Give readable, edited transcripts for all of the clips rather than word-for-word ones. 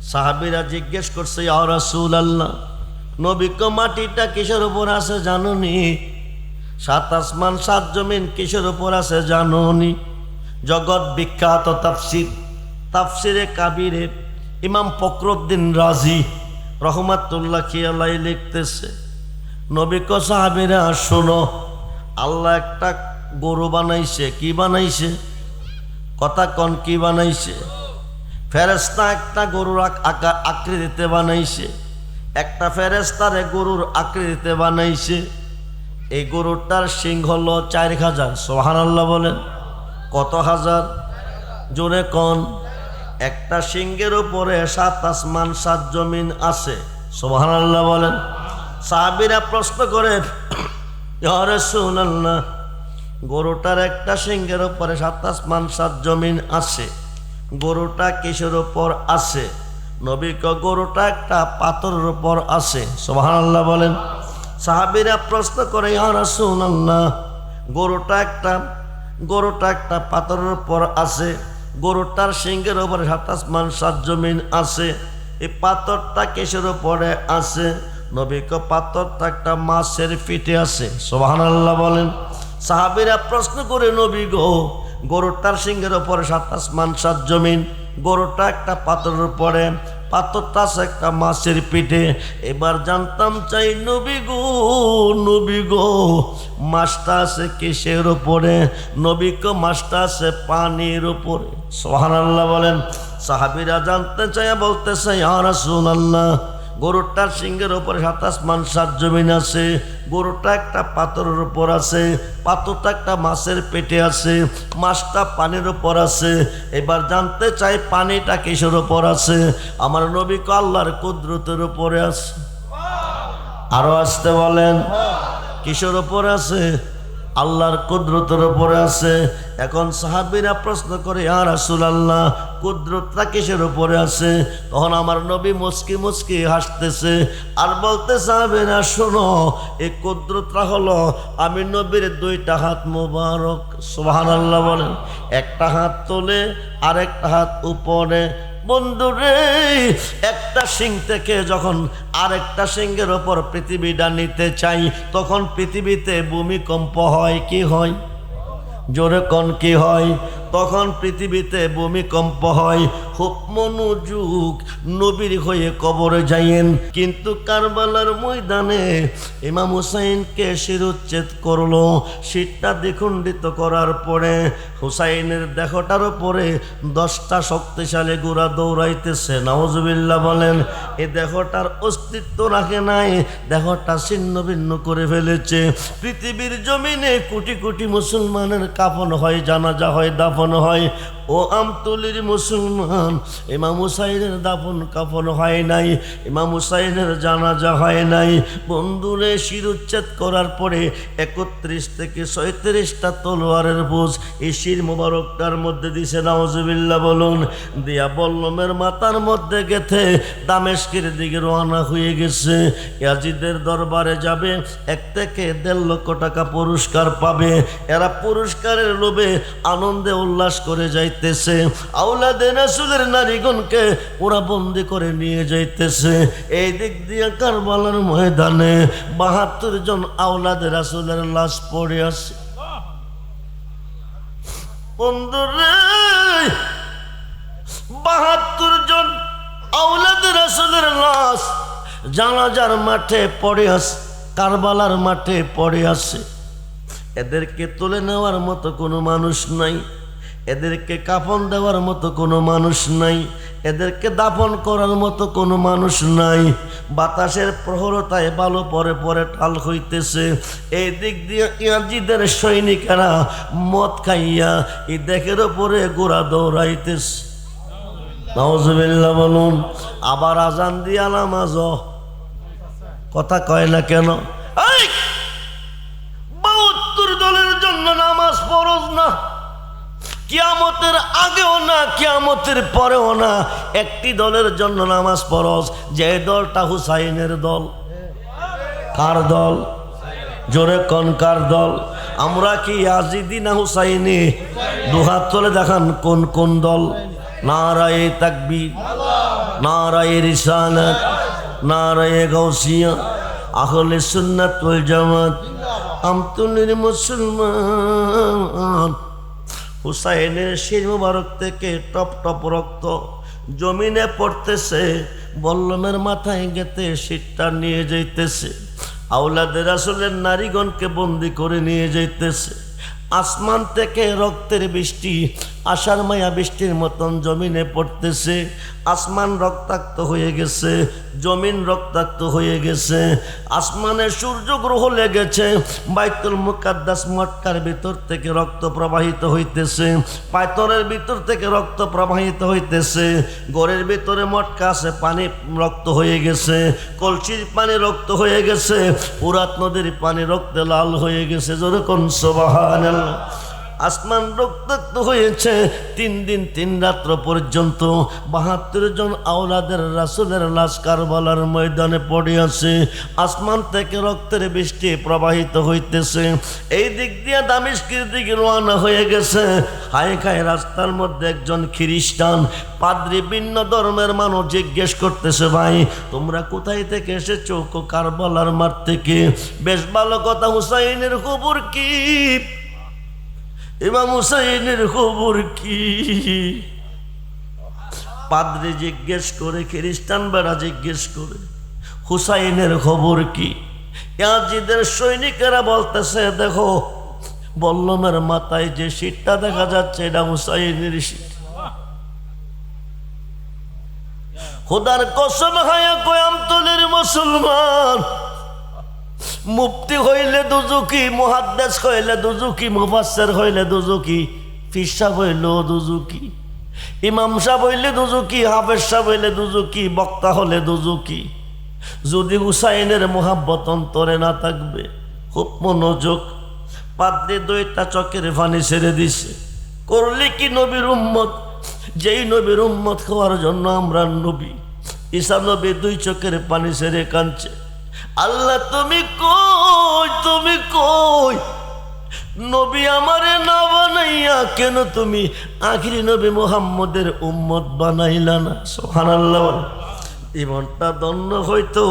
সাহাবীরা জিজ্ঞেস করছে, ইয়া রাসূলুল্লাহ, নবী কো মাটিটা কিসের উপর আছে জানোনি? সাত আসমান সাত জমিন কিসের উপর আছে জানোনি? জগৎ বিখ্যাত তাফসিরে কাবিরে ইমাম ফখরুদ্দীন রাজি রহমাতুল্লাহি আলাইহি লিখতেছে, নবী কো সাহাবীরা শোনো, আল্লাহ একটা গরু বানাইছে। কি বানাইছে? কথা কন, কি বানাইছে? ফেরেশতা একটা গরুর আকৃতিতে বানাইছে। একটা ফেরেশতারে গরুর আকৃতিতে বানাইছে। এই গরুটার সিং হলো 4000। সুবহানাল্লাহ বলেন। কত হাজার? জোরে কন। একটা সিংহের উপরে সাত আসমান সাত জমিন আছে। সুবহানাল্লাহ বলেন। সাহাবীরা প্রশ্ন করে, ইয়া রাসূলুল্লাহ, গরুটার একটা সিংহের উপরে সাত আসমান সাত জমিন আছে, গরুটা কিসের উপর আছে? নবী কয়, গরুটা একটা পাথরের উপর আছে। সুবহানাল্লাহ বলেন। সাহাবীরা প্রশ্ন করে, ইয়া রাসূলুল্লাহ, গরুটা একটা পাথরের উপর আছে, গরুটার সিংহের উপরে সাত আসমান সাত জমিন আছে, এই পাথরটা কিসের উপরে আছে? নবী কয়, পাথরটা একটা মাছের পিঠে আছে। সুবহানাল্লাহ বলেন। সাহাবীরা প্রশ্ন করে, নবী গো, গরুটার সিংহের উপরে সাত আসমান সাত জমিন, গরুটা একটা পাথরের উপরে, পাথরটা আছে একটা মাছের পিঠে, এবার জানতাম চাই নবী গো মাছটা আছে কিসের উপরে? নবী কো, মাছটা আছে পানির উপরে। সুবহানাল্লাহ বলেন। সাহাবীরা জানতে চায় বলতেছে, ইয়া রাসূলুল্লাহ, গরুটার সিংহের উপরে সাত আসমান সাত জমিন আছে, গরুটা একটা পাথরের উপর আছে, পাথরটা একটা মাছের পেটে আছে, মাছটা পানির উপর আছে, এবার জানতে চাই পানিটা কিসের উপর আছে? আমার নবী কো, আল্লাহর কুদরতের উপরে আছে। আরো আসতে বলেন, কিসের উপর আছে? আল্লাহর কুদরতের উপরে আছে। এখন সাহাবীরা প্রশ্ন করে, ইয়া রাসূলুল্লাহ, কুদরতটা কিসের উপরে আছে? তখন আমার নবী মুস্কি মুস্কি হাসতেছে আর বলতে, সাহাবীরা শোনো, এই কুদরতটা হলো আমি নবীর দুইটা হাত মোবারক। সুবহানাল্লাহ বলেন। একটা হাত তোলে আর একটা হাত উপরে। বন্ধুরে, একটা সিং থেকে যখন আরেকটা সিংহের ওপর পৃথিবীটা নিতে চাই, তখন পৃথিবীতে ভূমিকম্প হয়। কি হয়? জোরে কোন, কি হয়? তখন পৃথিবীতে ভূমিকম্প হয়। খুব মনোযোগ, নবীর হয়ে কবরে যাইয়েন। কিন্তু কারবালার ময়দানে ইমাম হুসাইনকে শিরোচ্ছেদ করলো। শিরটা দ্বিখণ্ডিত করার পরে হুসাইনের দেহটার উপরে 10টা শক্তিশালী ঘোড়া দৌড়াইতেছে। নাউজুবিল্লাহ বলেন। এই দেহটার অস্তিত্ব রাখে নাই, দেহটা ছিন্ন ভিন্ন করে ফেলেছে। পৃথিবীর জমিনে কোটি কোটি মুসলমানের কাফন হয়, জানাজা হয়, দাফন হয়। ও আমতলির মুসলমান, ইমাম হুসাইনের দাফন কাফন হয় নাই, ইমাম হুসাইনের জানাজা হয় নাই। বন্ধুরে, শিরোচ্ছেদ করার পরে 31 থেকে 37টা তলোয়ারের বোঝ এই শির মোবারকটার মধ্যে দিছে। নাউজুবিল্লাহ বলুন। দিয়া বল্লমের মাথার মধ্যে গেথে দামেস্কের দিকে রওনা হয়ে গেছে। ইয়াজিদের দরবারে যাবে, 1 থেকে 1.5 লক্ষ টাকা পুরস্কার পাবে। এরা পুরস্কারের লোভে আনন্দে উল্লাস করে যাইতেছে। আওলাদে রাসূলের নারীগণকে ওরা বন্দি করে নিয়ে যাইতেছে। এই দিক দিয়ে কারবালার ময়দানে 72 জন আওলাদে রাসূলের লাশ পড়ে আছে। বন্ধুরে, 72 জন আওলাদে রাসূলের লাশ জানাজার মাঠে পড়ে আছে, কারবালার মাঠে পড়ে আছে। এদেরকে তুলে নেওয়ার মতো কোনো মানুষ নাই, এদেরকে কাফন দেওয়ার মতো কোনো মানুষ নাই, এদেরকে দাফন করার মতো কোনো মানুষ নাই। বাতাসের প্রহরতায় বালু পরে পরে ঠাল হইতেছে। এই দিক দিয়ে ইয়াজিদের সৈনিকেরা মদ খাইয়া এই দেহের উপরে গোড়া দৌড়াইতেছে। নাউজুবিল্লাহ বলুন। আবার আজান দিয়া নামাজ, কথা কয় না কেন? 72 দলের জন্য নামাজ ফরজ না, কিয়ামতের আগেও না, কিয়ামতের পরেও না। একটি দলের জন্য নামাজ ফরজ, যে দলটা হুসাইনের দল। কার দল? জোরে কোন, কার দল? আমরা কি ইয়াজিদি না হুসাইনি? দুহাত তুলে দেখান কোন কোন দল। নারায়ে তাকবীর, নারায়ে রিসালাত, নারায়ে গাউসিয়া, আহলে সুন্নাত ওয়াল জামাত। আমতুনের মুসলমান, হুসাইনের শির মুবারক থেকে টপ টপ রক্ত জমিনে পড়তেছে, বল্লমের মাথায় গেতে শীতটা নিয়ে যাইতেছে, আওলাদের রাসূলের নারীগণকে বন্দি করে নিয়ে যাইতেছে। আসমান থেকে রক্তের বৃষ্টি, আষাঢ় মায়া বৃষ্টির মতন জমিনে পড়তেছে। আসমান রক্তাক্ত হয়ে গেছে, জমিন রক্তাক্ত হয়ে গেছে, আসমানে সূর্য গ্রহ লেগেছে। বাইতুল মুকাদ্দাস মক্কার ভিতর থেকে রক্ত প্রবাহিত হইতেছে, পাথরের ভিতর থেকে রক্ত প্রবাহিত হইতেছে। ঘরের ভিতরে মটকা আছে, পানি রক্ত হয়ে গেছে, কলসির পানি রক্ত হয়ে গেছে, ফুরাত নদীর পানি রক্তে লাল হয়ে গেছে। যেরকম সুবহানাল্লাহ। আসমান রক্তাক্ত হয়েছে। 3 দিন 3 রাত্র পর্যন্ত 72 জন আওলাদের রাসূলের লাশ কারবালার ময়দানে পড়ে আছে। আসমান থেকে রক্তের বৃষ্টি প্রবাহিত হইতেছে। এই দিক দিয়ে দামেস্কের দিকে রওনা হয়ে গেছে। হায় খায় রাস্তার মধ্যে একজন খ্রিস্টান পাদ্রী, ভিন্ন ধর্মের মানুষ জিজ্ঞেস করতেছে, ভাই তোমরা কোথায় থেকে এসেছো? কারবালার মাঠ থেকে। বেশ ভালো কথা, হুসাইনের খবর কি? ইমাম হুসাইনের খবর কি? পাদ্রী জিজ্ঞেস করে, খ্রিস্টান বেড়া জিজ্ঞেস করে, হুসাইনের খবর কি? ইয়াজিদের সৈনিকেরা বলতেছে, দেখো বল্লমের মাথায় যে শীতটা দেখা যাচ্ছে এটা হুসাইনের শীত। খোদার কসম খায়া কয়, আমতলের মুসলমান, মুফতি হইলে দুজুকি, মুহাদ্দিস হইলে দুজুকি, মুফাসসির হইলে দুজুকি, পীর সাহেব হইলে দুজুকি, ইমাম সাহেব হইলে দুজুকি, হাফেজ সাহেব হইলে দুজুকি, বক্তা হলে দুজুকি। যদি হুসাইনের মোহাব্বত অন্তরে না থাকবে। খুব মনোযোগ। পাদ্রী 2টা চোখের পানি ছেড়ে দিছে। করলি কি নবীর উম্মত? যেই নবীর উম্মত হওয়ার জন্য আমরা নবী। ঈসা নবী 2 চোখের পানি ছেড়ে কাঁদছে, আল্লাহ তুমি কই, তুমি কই? নবী আমারে না বানাইয়া কেন তুমি আখিরি নবী মুহাম্মদের উম্মত বানাইলা না? সুবহানাল্লাহ। জীবনটা ধন্য হইতো,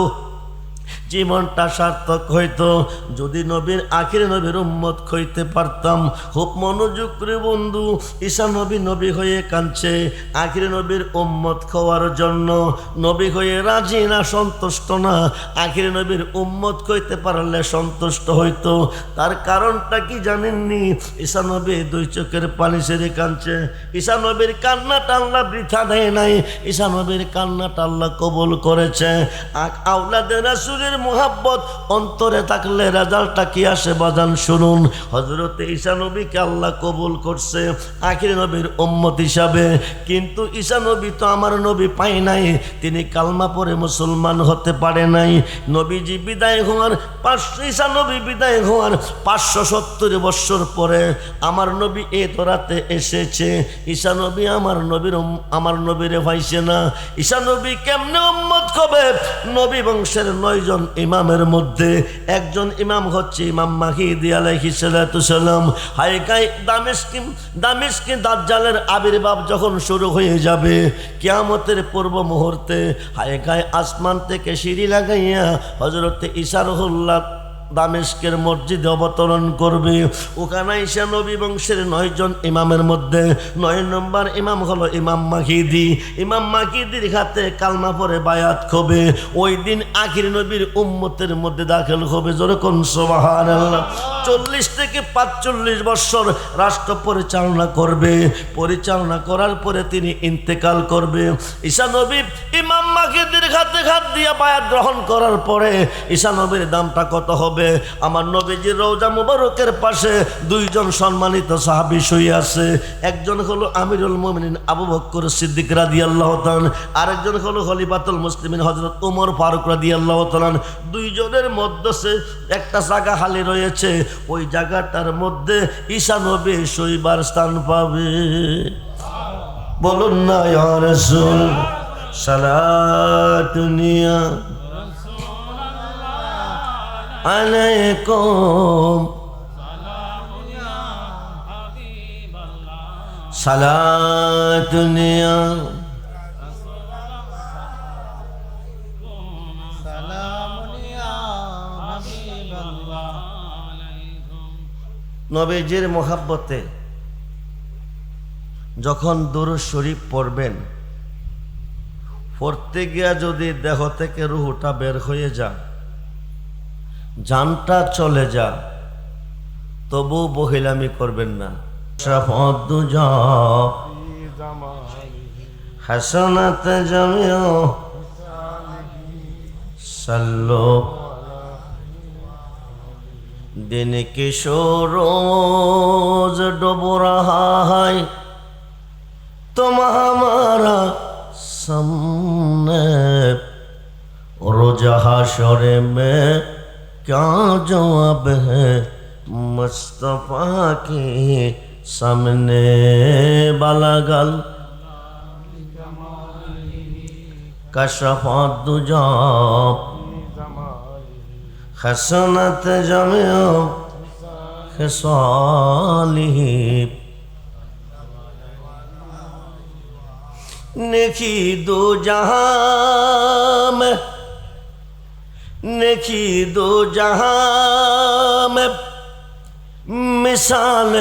জীবনটা সার্থক হইতো যদি নবীর আখির নবীর উম্মত হইতে পারতাম। খুব মনোযোগ করে বন্ধু, ঈসা নবী নবী হয়ে কাঁদছে আখির নবীর উম্মত হওয়ার জন্য। নবী হয়ে রাজি না, সন্তুষ্ট না। আখির নবীর উম্মত হইতে পারলে সন্তুষ্ট হইতো। তার কারণটা কি জানেননি? ঈসা নবী 2 চোখের পানি ছেড়ে কাঁদছে। ঈসা নবীর কান্নাটা আল্লাহ বৃথা দেয় নাই। ঈসা নবীর কান্নাটা আল্লাহ কবুল করেছে। আওলাদের রাসূলের মুহাব্বত অন্তরে থাকলে রেজাল্টটা কি আসে বাজান শুনুন। হযরত ঈসা নবীকে আল্লাহ কবুল করছে আখির নবীর উম্মত হিসাবে। কিন্তু ঈসা নবী তো আমার নবী পাই নাই, তিনি কালমা পড়ে মুসলমান হতে পারে নাই। নবীজি বিদায় হওয়ার ঈসা নবী বিদায় হওয়ার 570 বছর পরে আমার নবী এ ধরাতে এসেছে। ঈসা নবী আমার নবীরে পাইছে না। ঈসা নবী কেমনে উম্মত হবে? নবী বংশের 9 জন ইমামের মধ্যে একজন ইমাম হচ্ছে ইমাম মাহদি আলাইহিস সালাতু সালাম। হায়কায় দামেস্কে দাজ্জালের আবির্ভাব যখন শুরু হয়ে যাবে কিয়ামতের পূর্ব মুহূর্তে, হায়কায় আসমান থেকে সিঁড়ি লাগাইয়া হযরত ঈসা রুহুল্লাহ দামেস্কের মসজিদে অবতরণ করবে। ওখানে ঈসা নবী বংশের 9 জন ইমামের মধ্যে 9 নম্বর ইমাম হলো ইমাম মাহদি। ইমাম মাহদির হাতে কালমা পড়ে বায়াত হবে। ওই দিন আখির নবীর উম্মতের মধ্যে দাখিল হবে। যেরকম সুবহানাল্লাহ। 40 থেকে 45 বছর রাষ্ট্র পরিচালনা করবে। পরিচালনা করার পরে তিনি ইন্তেকাল করবে। ঈসা নবী ইমাম মাহদির হাতে হাত দিয়ে বায়াত গ্রহণ করার পরে ঈসা নবীর দামটা কত হবে? আমার নবীজির রওজা মুবারকের পাশে 2 জন সম্মানিত সাহাবী শুয়ে আছে। একজন হলো আমিরুল মুমিনিন আবু বকর সিদ্দিক রাদিয়াল্লাহু তাআলা, আরেকজন হলো খলিফাতুল মুসলিমিন হযরত ওমর ফারুক রাদিয়াল্লাহু তাআলা। 2 জনের মধ্যে একটা জায়গা খালি রয়েছে। ওই জায়গাটার মধ্যে ঈসা নবী শোইবার স্থান পাবে। বলুন না ইয়া রাসূল সালাতুনিয়া আলাইকুম সালাতুনিয়া নবীজির মোহাব্বতে যখন দুরূদ শরীফ পড়বেন, পড়তে গিয়া যদি দেহ থেকে রূহটা বের হয়ে যায়, জানটা চলে যায়, তবু বহিলামি করবেন না। হাসানাত জামিউ সাল্লু दिन किशोर रोज डूब रहा है तुम हमारा सामने, रोज हाशर में क्या जवाब है मुस्तफा के सामने। बलगल कशफत दुजा हसनत जमियो खिसालिही, नेकी दो जहां में, नेकी दो जहां में मिसाल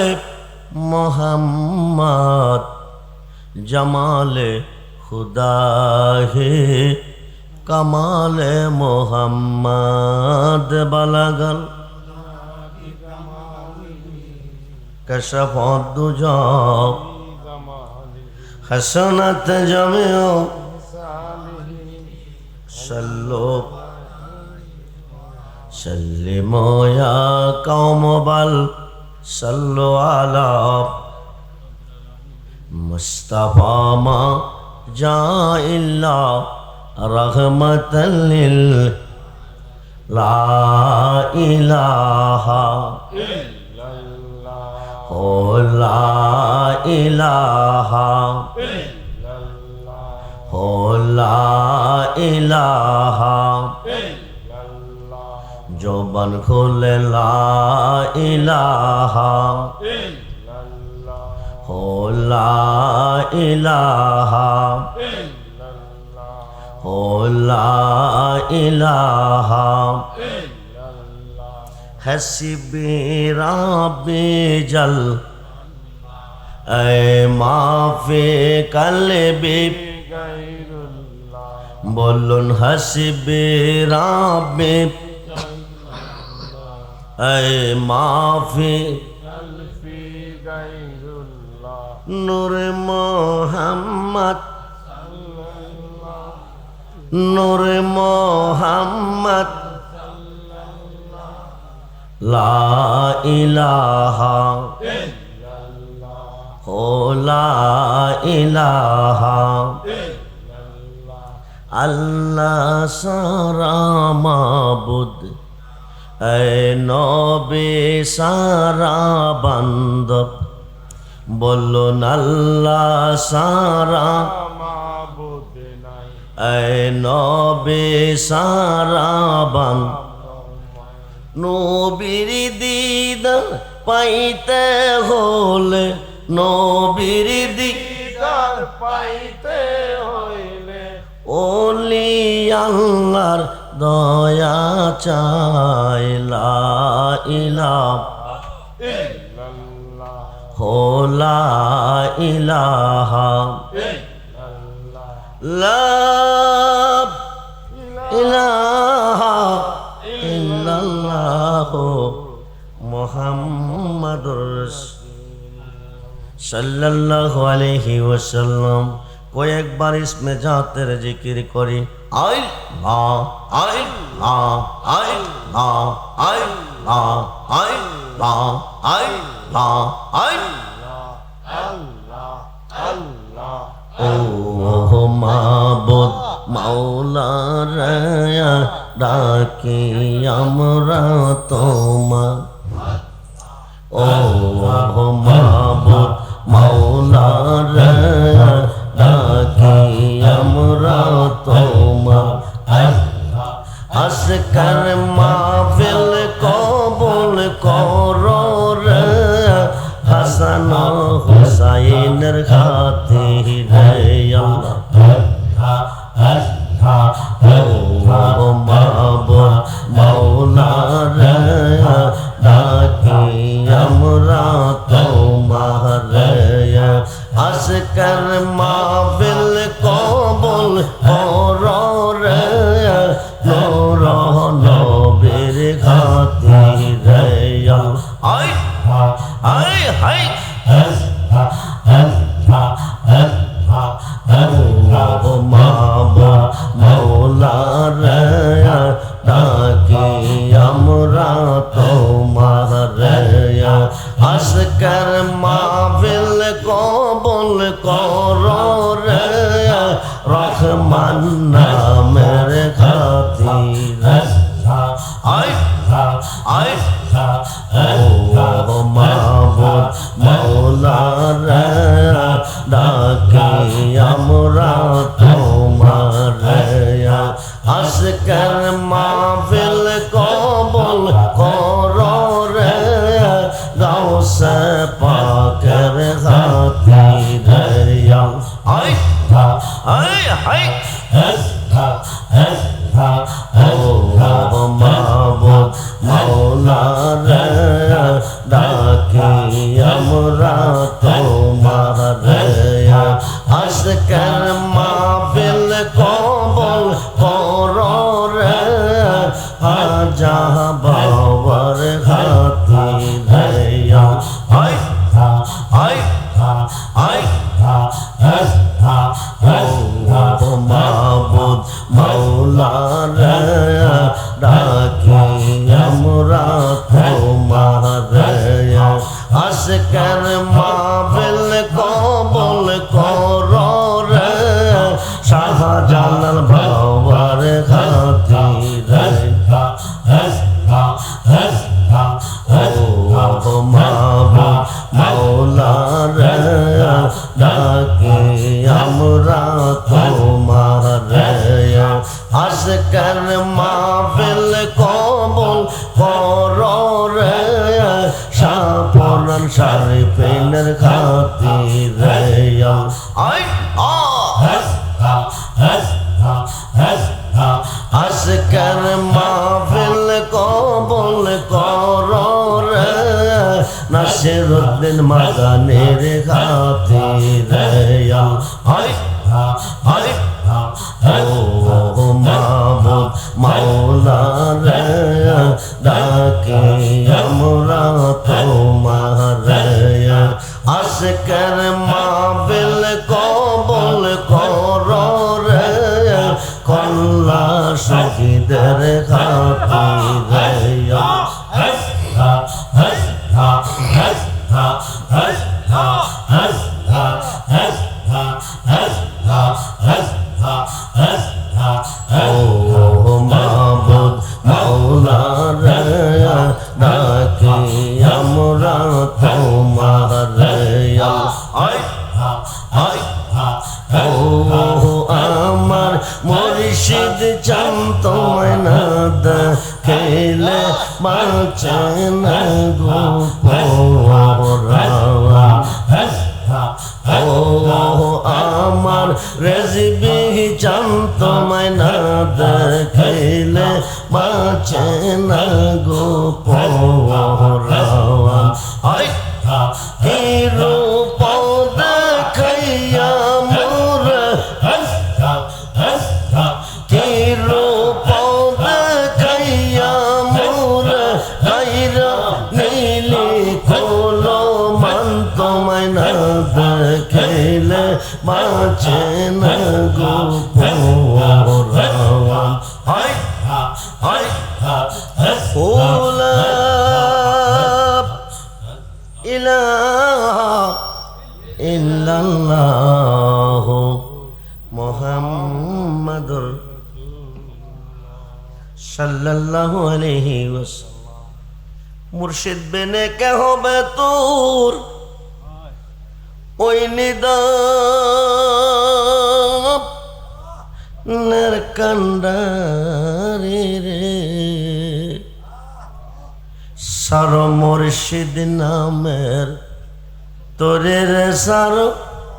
मोहम्मद, जमाल खुदा है कमाल मोहम्मद। बलगल कशफत दुजा हसनत जमियो सल्लो सल्लिमो या कौम बल सल्लो अला मुस्तफा मा जाइल्ला रहमतल लिल ला इलाहा इल्लल्लाह ओ ला इलाहा इल्लल्लाह ओ ला इलाहा इल्लल्लाह, जो बन खोले ला इलाहा इल्लल्लाह ओ ला इलाहा हो ला इलाहा हस्बी रब्बी जल ऐ माफी कल्बी बोलुन हस्बी रब्बी ऐ माफी नूर मोहम्मद नूर मोहम्मद ला इलाहा हो ला इलाहा अल्लाह सारा माबुद ऐ नबी सारा बंदब, बोलो अल्लाह सारा ऐ नबी सारा बन। नबीर दीदार पाइते होले, नबीर दीदार पाइते होले ओली अल्लाहर दया चाय ला इलाहा इल्लल्लाह हो ला इलाहा ला इलाहा इल्लल्लाह मुहम्मदुर सल्लल्लाहु अलैहि वसल्लम। कोई एक बार इसमें जाते जिक्र करी आई ला आई ला आई ला आई ला आई ला आई ला आई अल्लाह ओ माबुद मौला रया डाकी আমরা তোমার, ও মাবুদ মৌলা রয়া ডাকি আমরা তোমার। আসকার মাহফিল কবুল করো রে হাসান হুসাইনের খাতিরে আল্লাহ ও মাবুদ মৌলা রে ডাকি আমরা আয় আয় ও মাবুদ মাওলা রে ডাকি আমরা তোমারে আজকের মাহফিল কবুল করো রে গাউসে পাকের খাতিরে আয় আয় আয় ও মাবুদ মাওলা রে ডাকি আমরা তোমারে আজকের মাহফিল কবুল করো রে আজা বাবার খাতিরে আয় আয় আয় ও মাবুদ মাওলা রে ডাকি আমরা তোমারে আজকের মাহফিল কবুল করো রে শাহজালাল বাবার খাতিরে ও মাবুদ মাওলা রে ডাকি আমরা তোমারে আজকের মাহফিল কবুল করো রে শাহপুরান শরীফের খাতিরে আয় আজকের মাহফিল কবুল করো রে নাসিরউদ্দিন মাদানির খাতিরে আয় আয় ও মাবুদ মাওলা রে ডাকি আমরা তোমারে আজকের মাহফিল কবুল করো রে কল্লা শহীদের খাতিরে ও মাবুদ মাওলা রে ডাকি আমরা তোমারে আয় আয় ও আমার মুর্শিদ চান তোমায় না দেখলে বাঁচে না গো ও আমার রেজবি চান তোমায় না দেখলে বাঁচে না গো পরাণ আয় কি রূপ দেখাইয়া মোর কি রূপ দেখাইয়া মোর গাইরা নীলি খোলো মান তোমায় না দেখলে বাঁচে না গো পরাণ আয় আয় ওলা ইলাহা ইল্লাল্লাহ মুহাম্মাদুর সাল্লাল্লাহু আলাইহি ওয়াসাল্লাম মুর্শিদ বেনে কে হবে তোর ওই নিদাপ নরকন্ডারে রে সার মুর্শিদ নামের তোরে রে সার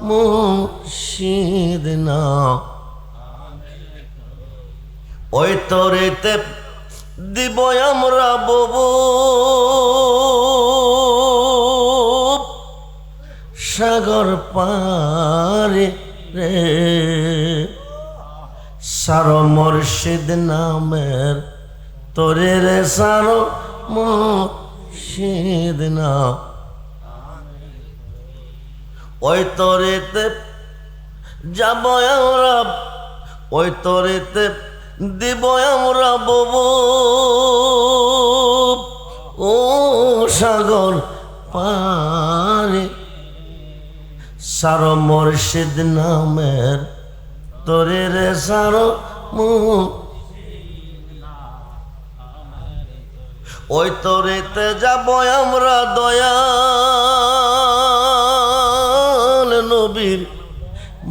মুর্শিদ না ওই তোরেতে দিব আমরা ববু সাগর পারে রে সার মুর্শিদ নামের তোরে রে সার মুর্শিদ না ওই তোরেতে যাব আমরা ওই তোরেতে দিব আমরা ববু ও সাগর পারে সার মুর্শিদ নামের তোরে রে সার ওই তরেতে যাব আমরা দয়াল নবীর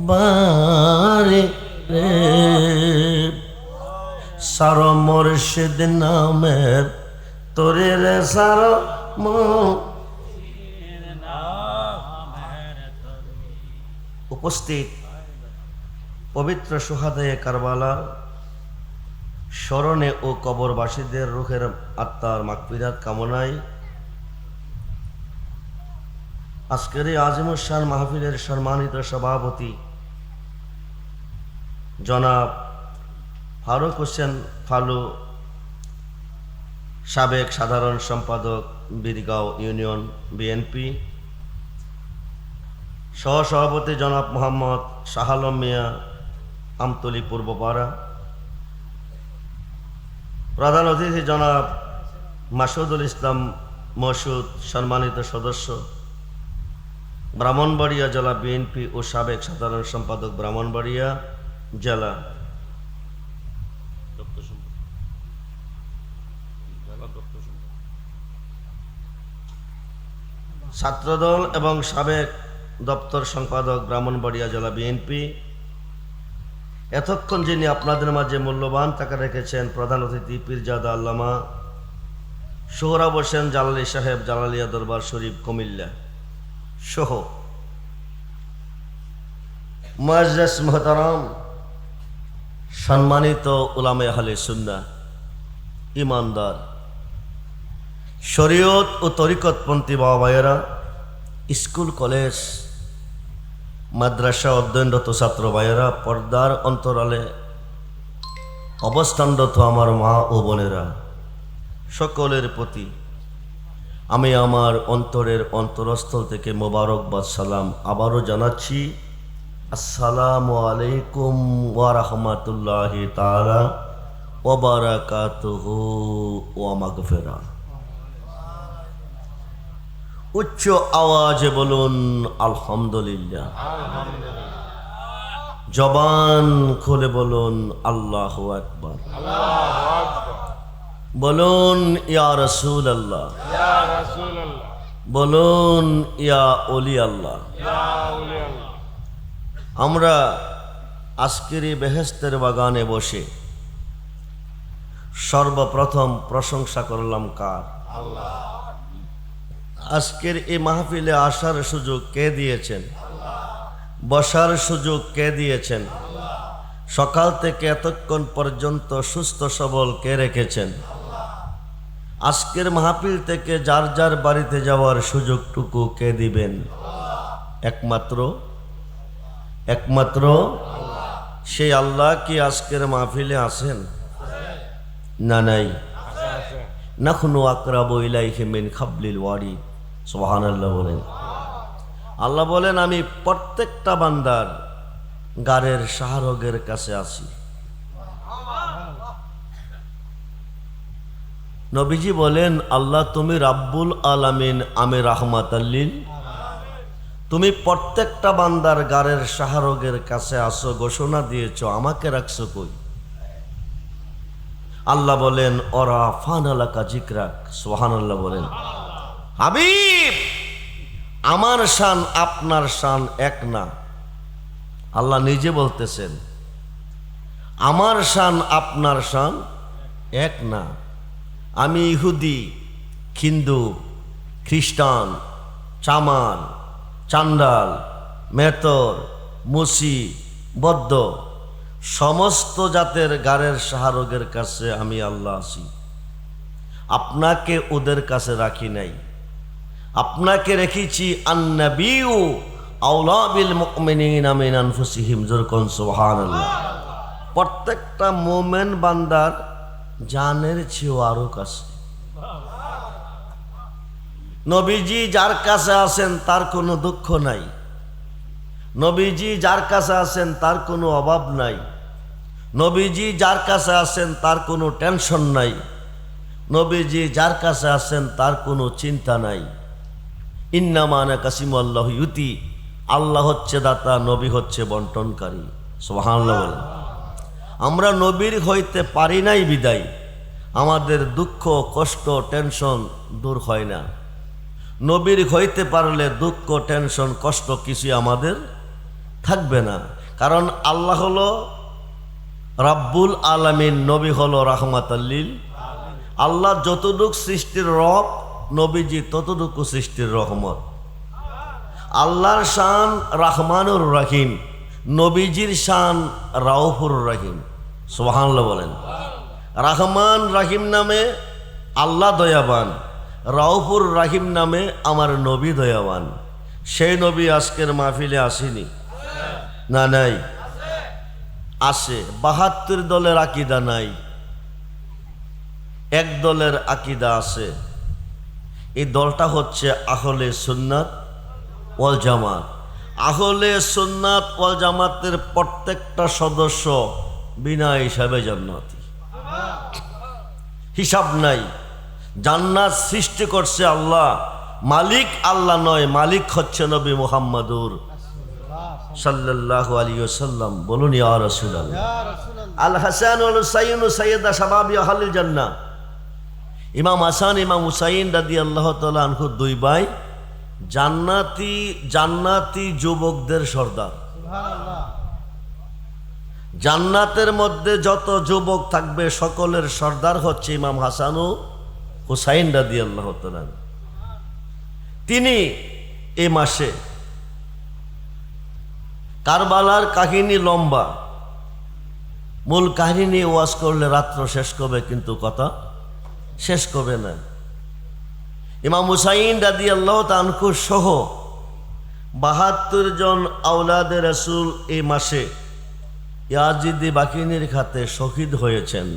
বারে রে। সার মোর্শেদ নামের তোরে রে সার উপস্থিত পবিত্র সুহাদায়ে কারবালার স্মরণে ও কবরবাসীদের রুহের আত্মার মাগফিরাত কামনায় আজকের এই আজিমুস শান মাহফিলের সম্মানিত সভাপতি জনাব ফারুক হোসেন ফালু, সাবেক সাধারণ সম্পাদক বীরগাঁও ইউনিয়ন বিএনপি, সহসভাপতি জনাব মোহাম্মদ শাহ আলম মিয়া, আমতলী পূর্বপাড়া, প্রধান অতিথি জনাব মাসুদুল ইসলাম মসুদ, সম্মানিত সদস্য ব্রাহ্মণবাড়িয়া জেলা বিএনপি ও সাবেক সাধারণ সম্পাদক ব্রাহ্মণবাড়িয়া জেলা, ছাত্রদল এবং সাবেক দপ্তর সম্পাদক ব্রাহ্মণবাড়িয়া জেলা বিএনপি, এতক্ষণ যিনি আপনাদের মাঝে মূল্যবান টাকা রেখেছেন প্রধান অতিথি পীরজাদা আল্লামা সোহরাব হোসেন জালালী সাহেব, জালালিয়া দরবার শরীফ কুমিল্লা সহ মুআজ্জাজ মুহতারাম সম্মানিত উলামা আহলে সুন্নাহ, ইমানদার, শরীয়ত ও তরিকতপন্থী বাবা ভাইয়েরা, স্কুল কলেজ মাদ্রাসা অধ্যয়নরত ছাত্র ভাইয়েরা, পর্দার অন্তরালে অবস্থানরত আমার মা ও বোনেরা, সকলের প্রতি আমি আমার অন্তরের অন্তরস্থল থেকে মোবারকবাদ সালাম আবারও জানাচ্ছি। আসসালামু আলাইকুম ওয়া রাহমাতুল্লাহি তাআলা ওয়া বারাকাতুহু ওয়া মাগফিরাহ। উচ্চ আওয়াজে বলুন আলহামদুলিল্লাহ। জবান খুলে বলুন আল্লাহু আকবার। বলুন ইয়া রাসূলুল্লাহ, বলুন ইয়া ওলি আল্লাহ। আমরা আজকের এই বেহেশতের বাগানে বসে সর্বপ্রথম প্রশংসা করলাম কার? আল্লাহ। আজকের এই মাহফিলে আসার সুযোগ কে দিয়েছেন? বসার সুযোগ কে দিয়েছেন? সকাল থেকে এতক্ষণ পর্যন্ত সুস্থ সবল কে রেখেছেন? আজকের মাহফিল থেকে যার যার বাড়িতে যাওয়ার সুযোগটুকু কে দিবেন? একমাত্র সেই আল্লাহ। কি আজকের মাহফিলে আছেন? না নাই। নাখনু আকরাবু ইলাইহি মিন হাবলিল ওয়ারিদ। সুবহানাল্লাহ বলেন। আল্লাহ বলেন আমি প্রত্যেকটা বান্দার গারের শাহরগের কাছে আছি। নবীজি বলেন আল্লাহ তুমি রাব্বুল আলামিন, আমি রাহমাতাল্লিল। তুমি প্রত্যেকটা বান্দার গারের শাহরগের কাছে আসো, ঘোষণা দিয়েছ, আমাকে রাখছো কই? আল্লাহ বলেন ওরা ফানালাকা জিকরাক। সুবহানাল্লাহ বলেন। হাবিব আমার শান আপনার শান এক না। আল্লাহ নিজে বলতেছেন আমার শান আপনার শান এক না। আমি ইহুদি, হিন্দু, খ্রিস্টান, চামার, চান্ডাল, মেতর, মুসি, বদ্ধ সমস্ত জাতের গারের শাহরগের কাছে আমি আল্লাহ আছি। আপনাকে ওদের কাছে রাখি নাই, আপনাকে রেখেছি আন্নাবিউ আওলা বিল মুমিনিনা মিন আনফুসিহিম। যরকুন সুবহানাল্লাহ। প্রত্যেকটা মুমিন বান্দার জানের চেয়েও আরো কাছে। নবীজি যার কাছে আছেন তার কোনো দুঃখ নাই, নবীজি যার কাছে আছেন তার কোনো অভাব নাই, নবীজি যার কাছে আছেন তার কোনো টেনশন নাই, নবীজি যার কাছে আছেন তার কোনো চিন্তা নাই। ইন্নামা আনা কাসিমুল্লাহু ইউতি। আল্লাহ হচ্ছে দাতা, নবী হচ্ছে বন্টনকারী। সুবহানাল্লাহ বলেন। আমরা নবীর হইতে পারি নাই বিদায় আমাদের দুঃখ কষ্ট টেনশন দূর হয় না। নবীর হইতে পারলে দুঃখ টেনশন কষ্ট কিছুই আমাদের থাকবে না। কারণ আল্লাহ হলো রাব্বুল আলামিন, নবী হলো রাহমাতাল লিল। আল্লাহ যতটুক সৃষ্টির রব, নবীজি ততটুকু সৃষ্টির রহমত। আল্লাহর শান রাহমানুর রাহিম, নবীজির শান রাউফুর রাহিম। সুবহানাল্লাহ বলেন। রাহমান রাহিম নামে আল্লাহ দয়াবান, রাউফুর রাহিম নামে আমার নবী দয়াবান। সেই নবী আজকের মাহফিলে আসেনি না? নাই, আসে। ৭২ দলের আকীদা নাই, এক দলের আকীদা আছে। এই দলটা হচ্ছে আহলে সুন্নাত ওয়াল জামাত। আহলে সুন্নাত ওয়াল জামাতের প্রত্যেকটা সদস্য বিনা হিসাবে জান্নাতি, হিসাব নাই। জান্নাত সৃষ্টি করছে আল্লাহ, মালিক আল্লাহ নয়, মালিক হচ্ছে নবী মুহাম্মদুর সাল্লাল্লাহু আলাইহি ওয়াসাল্লাম। বলুন ইয়া রাসূলুল্লাহ। আল হাসান ওয়াল হুসাইন সাইয়্যিদা শাবাবি আহলিল জান্নাহ। ইমাম হাসান ইমাম হুসাইন রাদিয়াল্লাহু তাআলা আনহু দুই ভাই, জান্নাতি, জান্নাতি যুবকদের সর্দার। সুবহানাল্লাহ। জান্নাতের মধ্যে যত যুবক থাকবে সকলের সর্দার হচ্ছে ইমাম হাসান ও হুসাইন রাদিয়াল্লাহু তাআলা। তিনি এই মাসে, কারবালার কাহিনী লম্বা, মূল কাহিনী ওয়াজ করলে রাত্র শেষ করবে, কিন্তু কথা শেষ করবে না। ইমাম হুসাইন রাদিয়াল্লাহু তাআলা আনহু সহ ৭২ জন আওলাদে রাসূল এই মাসে ইয়াজিদি বাকিনীর খাতে শহীদ হয়েছেন,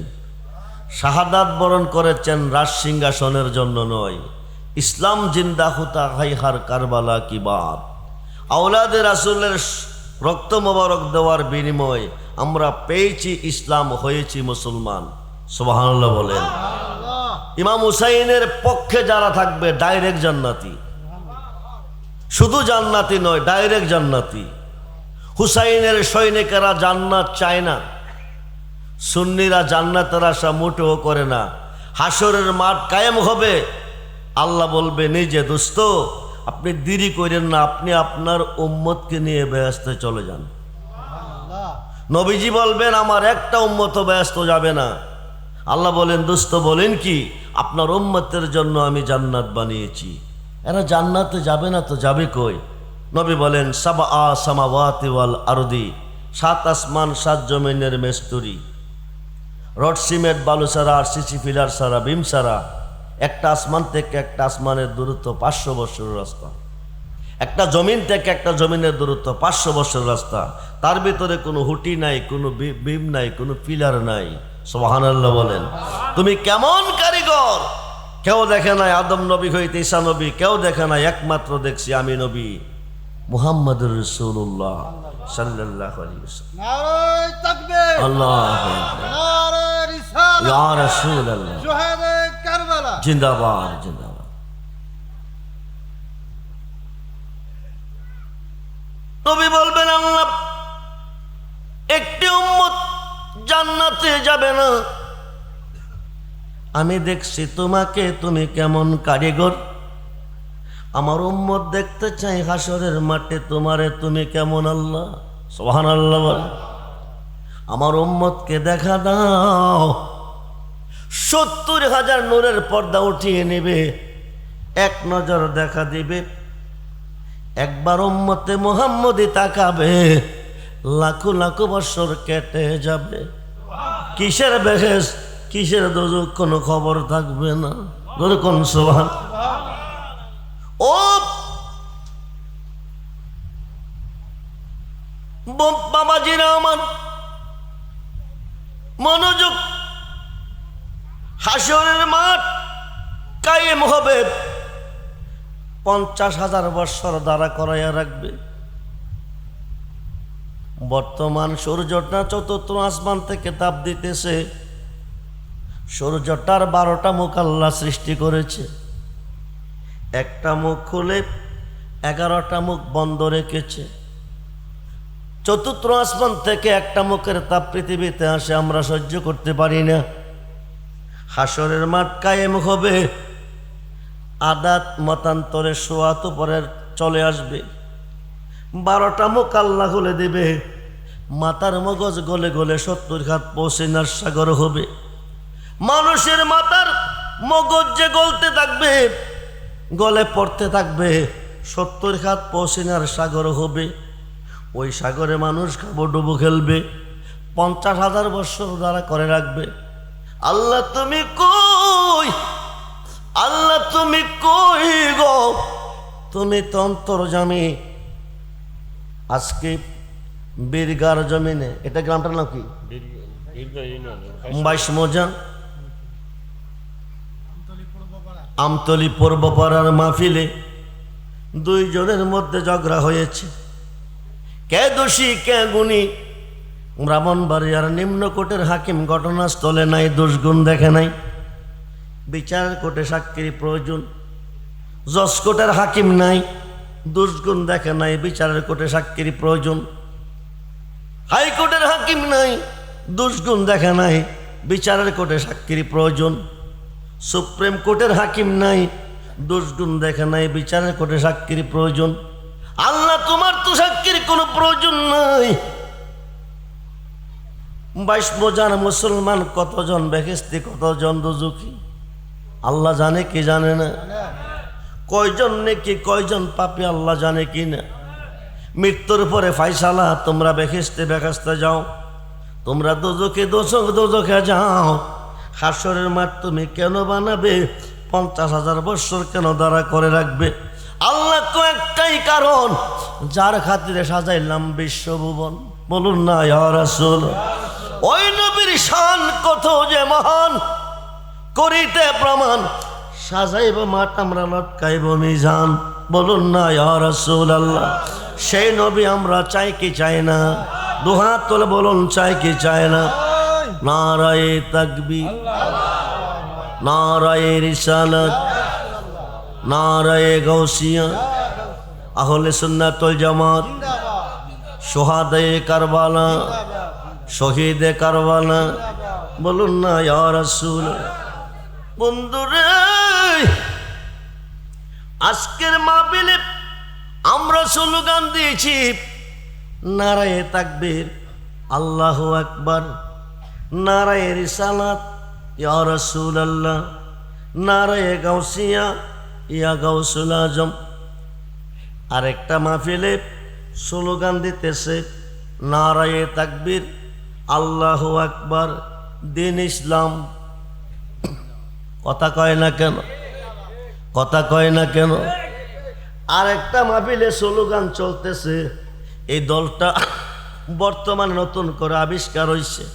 শাহাদাত বরণ করেছেন। রাজ সিংহাসনের জন্য নয়, ইসলাম জিন্দা হুতা হাইহার কারবালা কি বাত। আওলাদে রাসূলের রক্ত মোবারক দেওয়ার বিনিময়ে আমরা পেয়েছি ইসলাম, হয়েছি মুসলমান। সুবহানাল্লাহ বলেন। ইমাম হুসাইনের পক্ষে যারা থাকবে ডাইরেক্ট জান্নাতি, শুধু জান্নাতি নয়, ডাইরেক্ট জান্নাতি। হুসাইনের সৈনিকেরা জান্নাত চায় না, সুন্নিরা জান্নাতের আশা মোটেও করে না। হাসরের মাঠ কায়েম হবে, আল্লাহ বলবে নিজে, দোস্ত আপনি দেরি করেন না, আপনি আপনার উম্মতকে নিয়ে বেহেশতে চলে যান। নবীজি বলবেন আমার একটা উম্মত বেহেশত যাবে না। আল্লাহ বলেন, দোস্ত বলেন কি, আপনার উম্মতের জন্য আমি জান্নাত বানিয়েছি। এরা জান্নাতে যাবে না তো যাবে কই? নবী বলেন, সাবআ সামাওয়াতি ওয়াল আরদি, ৭ আসমান ৭ জমিনের মেস্তুরি, রড সিমেন্ট বালু ছাড়া আর সিসি ফিলার ছাড়া, বিম ছাড়া, একটা আসমান থেকে একটা আসমানের দূরত্ব ৫০০ বছরের রাস্তা। একটা জমিন থেকে একটা জমিনের দূরত্ব ৫০০ বছরের রাস্তা। তার ভিতরে কোনো হুটি নাই, কোনো বিম নাই, কোনো পিলার নাই। সুবহানাল্লাহ বলেন। তুমি কেমন কারিগর! কেউ দেখে নাই আদম নবী হইতে ঈসা নবী, কেউ দেখে নাই, একমাত্র দেখছি আমি নবী মুহাম্মদুর রাসূলুল্লাহ সাল্লাল্লাহু আলাইহি ওয়াসাল্লাম। নারে তাকবীর, আল্লাহু আকবার, নারে রিসালাত, ইয়া রাসূলুল্লাহ, শুহাদা কারবালা জিন্দাবাদ, জিন্দাবাদ। নবী বলবেন, আল্লাহ একটি উম্মত জান্নাতে যাবে না। আমি দেখছি তোমাকে, তুমি কেমন কারিগর। আমার উম্মত দেখতে চাই হাসরের মাঠে তোমারে, তুমি কেমন আল্লাহ। সুবহানাল্লাহ বলে। আমার উম্মতকে দেখা দাও। ৭০,০০০ নূরের পর্দা উঠিয়ে নেবে, এক নজর দেখা দিবে। একবার উম্মতে মুহাম্মদি তাকাবে, লাখো লাখো বছর কেটে যাবে। কিসের বেহেস, কিসের দোজখ, কোনো খবর থাকবে না। কোন সুবহান। ও বাবাজিরা আমার, মনোযোগ। হাসরের মাঠ কায়েম হবে, ৫০,০০০ বৎসর দ্বারা করাইয়া রাখবে। বর্তমান সূর্যটা চতুর্থ আসমান থেকে তাপ দিতেছে। সূর্যটার ১২টা মুখ আল্লাহ সৃষ্টি করেছে। একটা মুখ খুলে 11টা মুখ বন্ধ রেখেছে। চতুর্থ আসমান থেকে একটা মুখের তাপ পৃথিবীতে আসে, আমরা সহ্য করতে পারি না। হাসরের মাঠ কায়েম হবে, আদাত মতান্তরে সোয়াত পরের চলে আসবে, 12টা মুখ আল্লাহ খুলে দেবে, মাথার মগজ গলে গলে 70 হাত পৌঁছিনার সাগর হবে। মানুষের মাথার মগজ যে গলতে থাকবে, গলে পড়তে থাকবে, 70 হাত পৌঁছিনার সাগর হবে। ওই সাগরে মানুষ ডুবো খেলবে, 50,000 বছর দ্বারা করে রাখবে। আল্লাহ তুমি কই, আল্লাহ তুমি কই গো, তুমি তো অন্তর্যামী। আজকে বীরগার জমিনে, এটা গ্রামটার নাম কি? 22 মৌজা আমতলি পূর্বপাড়ার মাহফিলে 2 জনের মধ্যে ঝগড়া হয়েছে। কে দোষী কে গুণী? ব্রাহ্মণবাড়িয়ার নিম্নকোটের হাকিম ঘটনাস্থলে নাই, দোষগুণ দেখে নাই। বিচারের কোর্টে সাক্ষীর প্রয়োজন। জজ কোর্টের হাকিম নাই, দোষগুণ দেখে নাই, বিচারের কোর্টে সাক্ষীর প্রয়োজন। হাইকোর্টের হাকিম নাই, দোষগুণ দেখে নাই, বিচারের কোর্টে সাক্ষীর প্রয়োজন। সুপ্রিম কোর্টের হাকিম নাই, দোষগুণ দেখে নাই, বিচারের কোর্টে সাক্ষীর প্রয়োজন। আল্লাহ তোমার তো সাক্ষীর কোনো প্রয়োজন নাই। 22 মৌজার মুসলমান কতজন বেহেশতি, কতজন দোজখী আল্লাহ জানে কি জানে না? কয়জন নেকি কয়জন পাপী আল্লাহ জানে কি না? মৃত্যুর পরে ফাইসালা, তোমরা বেহেশতে বেহেশতে যাও, তোমরা দোজখে দোজখে যাও। হাসরের মাঠ তুমি কেন বানাবে? 50,000 বছর কেন দাঁড়া করে রাখবে? আল্লাহ কয়েকটাই কারণ, যার খাতিরে সাজাইলাম বিশ্বভুবন। বলুন না ইয়া রাসূল। ওই নবীর শান কত যে মহান, করিতে প্রমাণ, সাজাইব মাঠ আমরা লটকাইব মিজান। বলুন না ইয়া রাসূলুল্লাহ। সেই নবী আমরা চাই কি চাই না? দুহাত তুলে বলুন, চাই কি চাই না? নারায়ে তাকবীর, নারায়ে রিসালাত, নারায়ে গাউসিয়া, আহলে সুন্নাত ওয়াল জামাত, শুহাদায়ে কারবালা, শহীদে কারবালা। বলুন না ইয়া রাসূল। বন্ধুরে, আজকের মাহফিলে আমরা স্লোগান দিয়েছি নারায়ে তাকবীর, আল্লাহু আকবার, নারায়ে রিসালাত ইয়া রাসূলুল্লাহ, নারায়ে গাউসিয়া ইয়া গাউসুল আজম। আরেকটা মাহফিলে স্লোগান দিতেছে নারায়ে তাকবীর, আল্লাহু আকবার, দিন ইসলাম। কথা কয় না কেন? কথা কয় না কেন? আরেকটা মাহফিলে স্লোগান চলতেছে, এই দলটা বর্তমানে নতুন করে আবিষ্কার হয়েছে,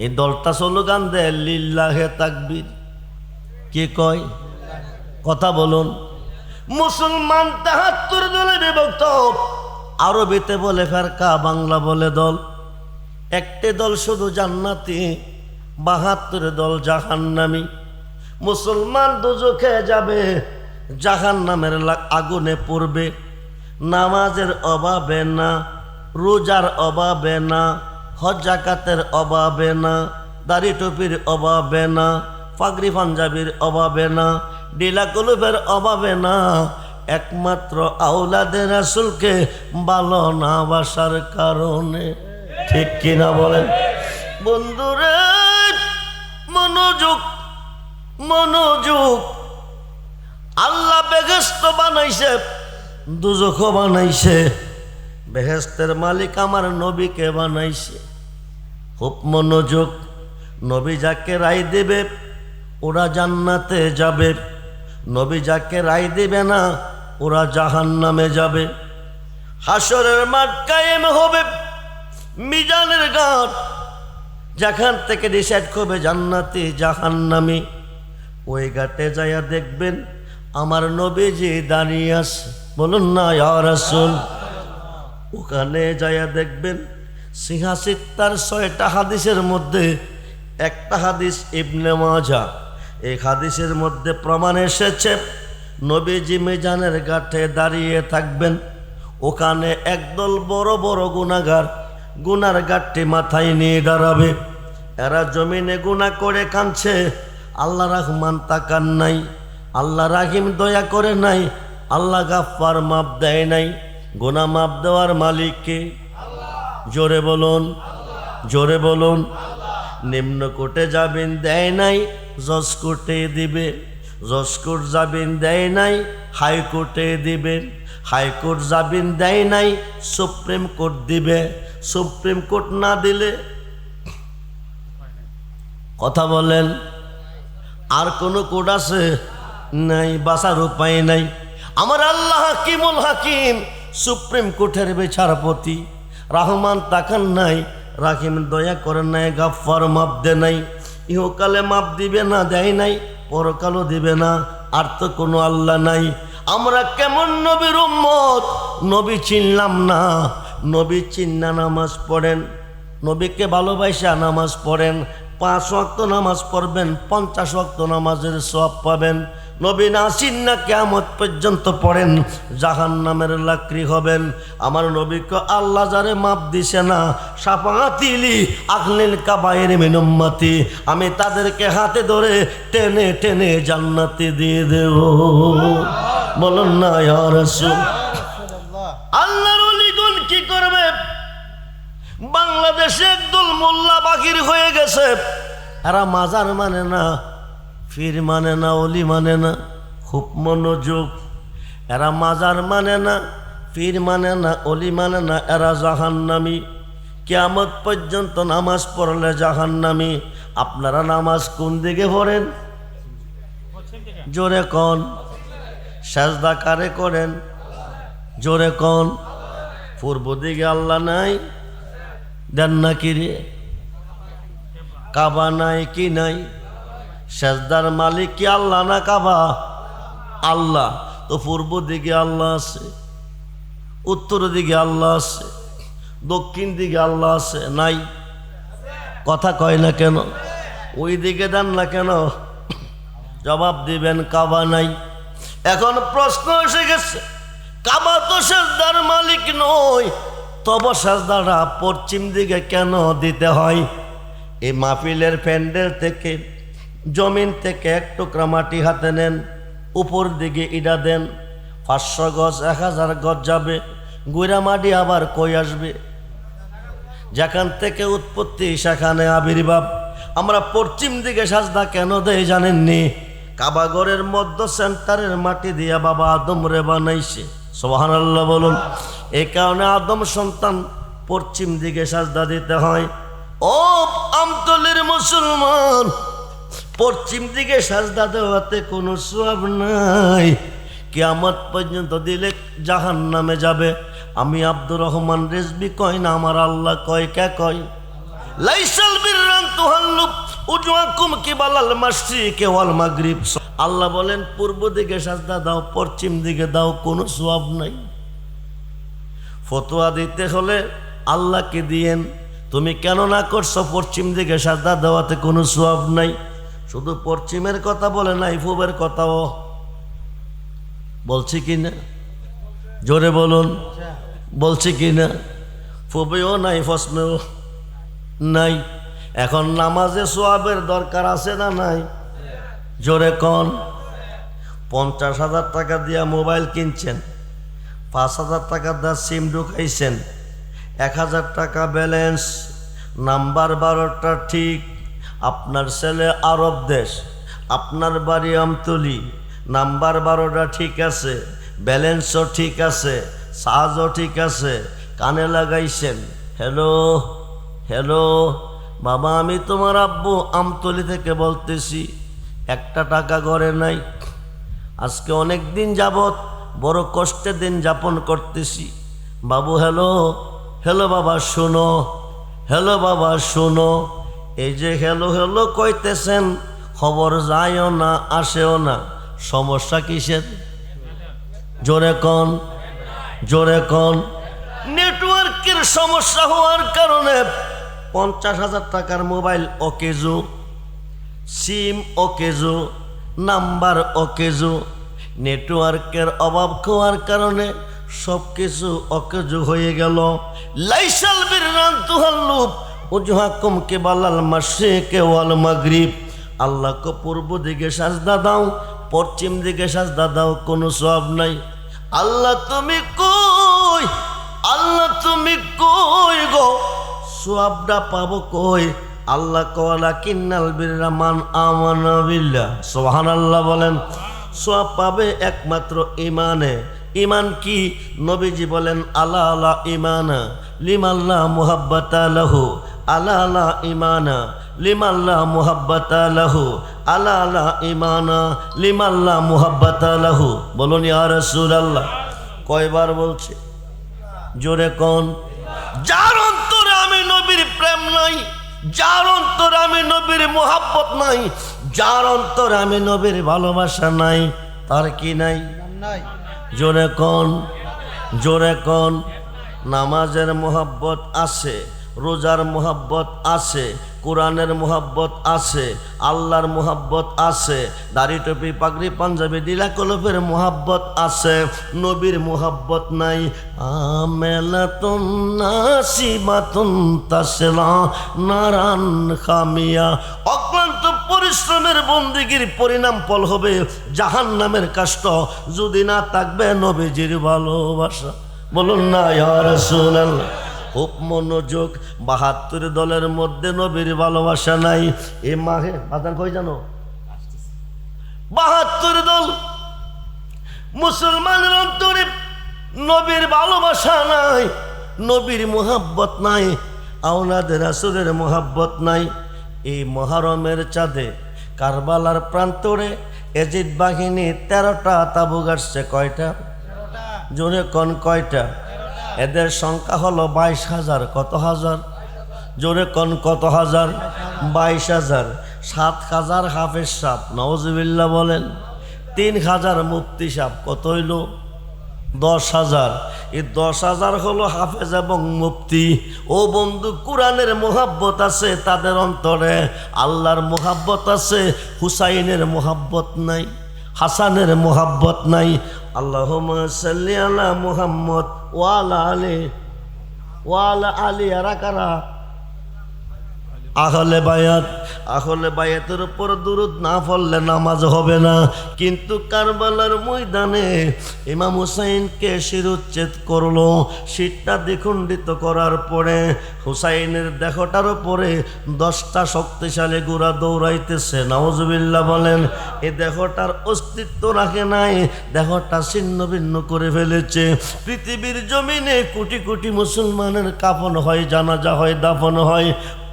এই দলটা স্লোগান দেয় লিল্লাহে তাকবীর। কি কয়? কথা বলুন। মুসলমান 73 দলে বিভক্ত, আরবিতে বলে ফেরকা, বাংলা বলে দল। একটি দল শুধু জান্নাতি, 72 দল জাহান্নামী। মুসলমান দোজখে যাবে, জাহান্নামের আগুনে পড়বে। নামাজের অভাবে না, রোজার অভাবে না, হজ জাকাতের অভাবে না, দাড়ি টুপির অভাবে না, পাগড়ি পাঞ্জাবির অভাবে না, ডিলা কলুবের অভাবে না, একমাত্র আওলাদে রাসূলকে ভালো না বাসার কারণে। ঠিক কিনা বলেন? বন্ধুরে মনোযোগ, মনোযোগ। আল্লাহ বেহেশত বানাইছে, দুজখ বানাইছে। বেহেশতের মালিক আমার নবীকে বানাইছে। খুব মনোযোগ। নবী যাকে রায় দেবে ওরা জান্নাতে যাবে, নবী যাকে রায় দেবে না ওরা জাহান্নামে যাবে। হাসরের মাঠ কায়েম হবে, মিজানের ঘাট, যেখান থেকে ডিসাইড করবে জান্নাতি জাহান্নামী। ওই ঘাটে যাইয়া দেখবেন আমার নবীজি দাঁড়িয়ে আছে। বলুন না ইয়া রাসূল। ওখানে যাইয়া দেখবেন সিংহাসিত্তার 6টা হাদিসের মধ্যে একটা হাদিস ইবনে মাজাহ, এই হাদিসের মধ্যে প্রমাণ এসেছে নবীজি মিজানের ঘাটে দাঁড়িয়ে থাকবেন। ওখানে একদল বড় বড় গুনাহগার গুনার ঘাটটি মাথায় নিয়ে দাঁড়াবে। এরা জমিনে গুনাহ করে কাঁদছে, আল্লাহ রহমান তাকান নাই, আল্লাহ রাহিম দয়া করে নাই, আল্লাহ গাফফার মাপ দেয় নাই। গুনাহ মাপ দেওয়ার মালিক কে? জোরে বলুন, জোরে বলুন। নিম্ন কোর্টে জামিন দেয় নাই, জজ কোর্টে দিবে। জজ কোর্ট জামিন দেয় নাই, হাইকোর্টে দিবে। হাইকোর্ট জামিন দেয় নাই, সুপ্রিম কোর্ট দিবে। সুপ্রিম কোর্ট না দিলে, কথা বলেন, আর কোন কোর্ট আছে? নাই, বাঁচার উপায় নাই। আমার আল্লাহ হাকিমুল হাকিম, সুপ্রিম কোর্টের বিচারপতি। রহমান তাকান নাই, রাহিম দয়া করেন নাই, গাফফার মাপ দে নাই। ইহকালে মাপ দিবে না, দেয় নাই, পরকালও দিবে না। আর তো কোনো আল্লাহ নাই। আমরা কেমন নবীর উম্মত, নবী চিনলাম না। নবী চিন্না নামাজ পড়েন, নবীকে ভালোবাসা নামাজ পড়েন। 5 ওয়াক্ত নামাজ পড়বেন, 50 ওয়াক্ত নামাজের সওয়াব পাবেন। নবী না চিন্না কিয়ামত পর্যন্ত পড়েন, জাহান্নামের লাকড়ি হবেন। আমার নবীকে আল্লাহ যারে মাপ দিছে না, শাফাআতিলি আহলিল কাবায়ের মিন উম্মতি, আমি তাদেরকে হাতে ধরে টেনে টেনে জান্নাতে দিয়ে দেব। বলুন না ইয়া রাসূল। আল্লাহর ওলিগণ কি করবে? বাংলাদেশে একদল মোল্লা বাকির হয়ে গেছে। এরা মাজার মানে না, ফির মানে না, অলি মানে না। খুব মনোযোগ। এরা মাজার মানে না, পীর মানে না, অলি মানে না। এরা জাহান্নামী। কিয়ামত পর্যন্ত নামাজ পড়লে জাহান্নামী। আপনারা নামাজ কোন দিকে পড়েন? জোরে কোন? সেজদা কারে করেন? জোরে কোন? পূর্ব দিকে আল্লাহ নাই? দেন না কি রে? কাবা নাই কি নাই? সেজদার মালিক কি আল্লাহ না কাবা? আল্লাহ। তো পূর্ব দিকে আল্লাহ আছে, উত্তর দিকে আল্লাহ আছে, দক্ষিণ দিকে আল্লাহ আছে? নাই। কথা কয় না কেন? ওই দিকে দেন না কেন? জবাব দিবেন কাবা নাই। এখন প্রশ্ন এসে গেছে, কাবা তো সেজদার মালিক নয়, তবে সেজদাটা পশ্চিম দিকে কেন দিতে হয়? এই মাহফিলের প্যান্ডেল থেকে, জমিন থেকে 1 টুকরা মাটি হাতে নেন, উপর দিকে ইটা দেন, 500 গজ 1000 গজ যাবে, গুইরা মাটি আবার কই আসবে? যেখান থেকে উৎপত্তি সেখানে আবির্ভাব। আমরা পশ্চিম দিকে সাজদা কেন দেই জানেননি? কাবাগরের মধ্য সেন্টারের মাটি দিয়া বাবা আদম রে বানাইছে। সুবহানাল্লাহ বলুন। এই কারণে আদম সন্তান পশ্চিম দিকে সাজদা দিতে হয়। ও আমতলির মুসলমান, পশ্চিম দিকে সাজদা দেওয়াতে কোনো সওয়াব নাই। কিয়ামত পর্যন্ত দিলে জাহান্নামে যাবে। আমি আব্দুর রহমান রেজবি কয় না, আমার আল্লাহ কয়। কে কয়? লাইসাল বিররান তুহাল্লু উজওয়াকুম কিবালাল মাশরিকি ওয়াল মাগরিব। আল্লাহ বলেন পূর্ব দিকে সাজদা দাও, পশ্চিম দিকে দাও, কোনো সওয়াব নাই। ফতোয়া দিতে হলে আল্লাহকে দিয়েন। তুমি কেন না করছো পশ্চিম দিকে সাজদা দেওয়াতে কোনো সওয়াব নাই? শুধু পশ্চিমের কথা বলে নাই, পূবের কথাও বলছি কি না? জোরে বলুন, বলছি কি না? পূবেও নাই, পশ্চিমেও নাই। এখন নামাজে সওয়াবের দরকার আছে না নাই? জোরে কোন? 50,000 টাকা দিয়া মোবাইল কিনছেন, 5,000 টাকা দিয়ে সিম ঢুকাইছেন, 1000 টাকা ব্যালেন্স, নাম্বার 12টা ঠিক। আপনার ছেলে আরব দেশ, আপনার বাড়ি আমতলি, নাম্বার 12টা ঠিক আছে, ব্যালেন্সও ঠিক আছে, চার্জও ঠিক আছে, কানে লাগাইছেন। হ্যালো হ্যালো বাবা, আমি তোমার আব্বু আমতলি থেকে বলতেছি। 1 টাকা ঘরে নাই। আজকে অনেক দিন যাবত বড় কষ্টের দিন যাপন করতেছি। বাবু হ্যালো হ্যালো বাবা শোনো, হ্যালো বাবা শোনো। এই যে হ্যালো হ্যালো কইতেছেন, খবর যায়ও না আসেও না, সমস্যা কিসের? জোরে কোন, জোরে কোন। নেটওয়ার্কের সমস্যা হওয়ার কারণে 50,000 টাকার মোবাইল অকেজো, সিম অকেজো, নাম্বার অকেজো। নেটওয়ার্কের অভাব হওয়ার কারণে সব কিছু অকেজো হয়ে গেল। লাইসাল বিররান তুহাল্লু উজহাকুম কিবালাল মাশরিকি ওয়াল মাগরিব। আল্লাহকে পূর্ব দিকে সাজদা দাও, পশ্চিম দিকে সাজদা দাও, কোনো সওয়াব নাই। আল্লাহ তুমি কই, আল্লাহ তুমি কই গো, সওয়াবটা পাবো কই? আল্লাহ কওয়ালা কিন্নাল বিররা মান আমানা বিল্লাহ, সুবহানাল্লাহ বলেন। সওয়াব পাবে একমাত্র ঈমানে। ঈমান কি? নবীজি বলেন আলা আলা ঈমানা লিমাল্লা মুহাব্বাতা লাহু, আলা আলা ঈমানা লিমাল্লা মুহাব্বাতা লাহু, আলা আলা ঈমানা লিমাল্লা মুহাব্বাতা লাহু। বলুন ইয়া রাসূলুল্লাহ। কয়বার বলছে? জোরে কোন? যার অন্তরে আমি নবীর প্রেম নাই, যার অন্তরে আমি নবীর মুহাব্বত নাই, যার অন্তরে আমি নবীর ভালোবাসা নাই, তার কি নাই? জোরে কোন, জোরে কোন। নামাজের মুহাব্বত আছে, রোজার মুহাব্বত আছে, কোরআনের মুহাব্বত আছে, আল্লাহর মুহাব্বত আছে, দাড়ি টুপি পাগড়ি পাঞ্জাবি দিলা কলফের মুহাব্বত আছে, নবীর মুহাব্বত নাই। আমেলাতুন নাসিবাতুন তাসলা নারান খামিয়া, অক্লান্ত পরিশ্রমের বন্দিগির পরিণাম ফল হবে জাহান্নামের কষ্ট, যদি না থাকবে নবীজির ভালোবাসা। বলুন না ইয়া রাসূলুল্লাহ। খুব মনোযোগ। ৭২ দলের মধ্যে নবীর ভালোবাসা নাই। এ মাহে বাজান কই জানো? ৭২ দল মুসলমানের অন্তরে নবীর ভালোবাসা নাই, নবীর মুহাব্বত নাই, আওলাদে রাসূলের মুহাব্বত নাই। এই মুহররমের চাঁদে কারবালার প্রান্তরে এজিদ বাহিনী ১৩টা তাবু গাড়ছে। কয়টা? জোরে কোন কয়টা? এদের সংখ্যা হলো ২২,০০০। কত হাজার? জোরে কোন কত হাজার? ২২,০০০। ৭,০০০ হাফেজ সাহেব, নাউজুবিল্লাহ বলেন। ৩,০০০ মুফতি সাহেব। কত হইল? ১০,০০০। এই ১০,০০০ হলো হাফেজ এবং মুফতি। ও বন্ধু, কোরআনের মুহাব্বত আছে তাদের অন্তরে, আল্লাহর মুহাব্বত আছে, হুসাইনের মুহাব্বত নাই, হাসানের মুহাব্বত নাই। আল্লাহুম্মা সাল্লি আলা মুহাম্মদ ওয়ালা আলী আরা কারা? আহলে বায়াত। আহলে বায়াতের উপর দুরূদ না পড়লে নামাজ হবে না। কিন্তু কারবালার ময়দানে ইমাম হুসাইনকে শিরুচ্ছেদ করলো। শিরটা দ্বিখণ্ডিত করার পরে হুসাইনের দেহটার উপরে 10টা শক্তিশালী ঘোড়া দৌড়াইতেছে। নাউজুবিল্লাহ বলেন। এই দেহটার অস্তিত্ব রাখে নাই, দেহটা ছিন্ন ভিন্ন করে ফেলেছে। পৃথিবীর জমিনে কোটি কোটি মুসলমানের কাফন হয়, জানাজা হয়, দাফন হয়।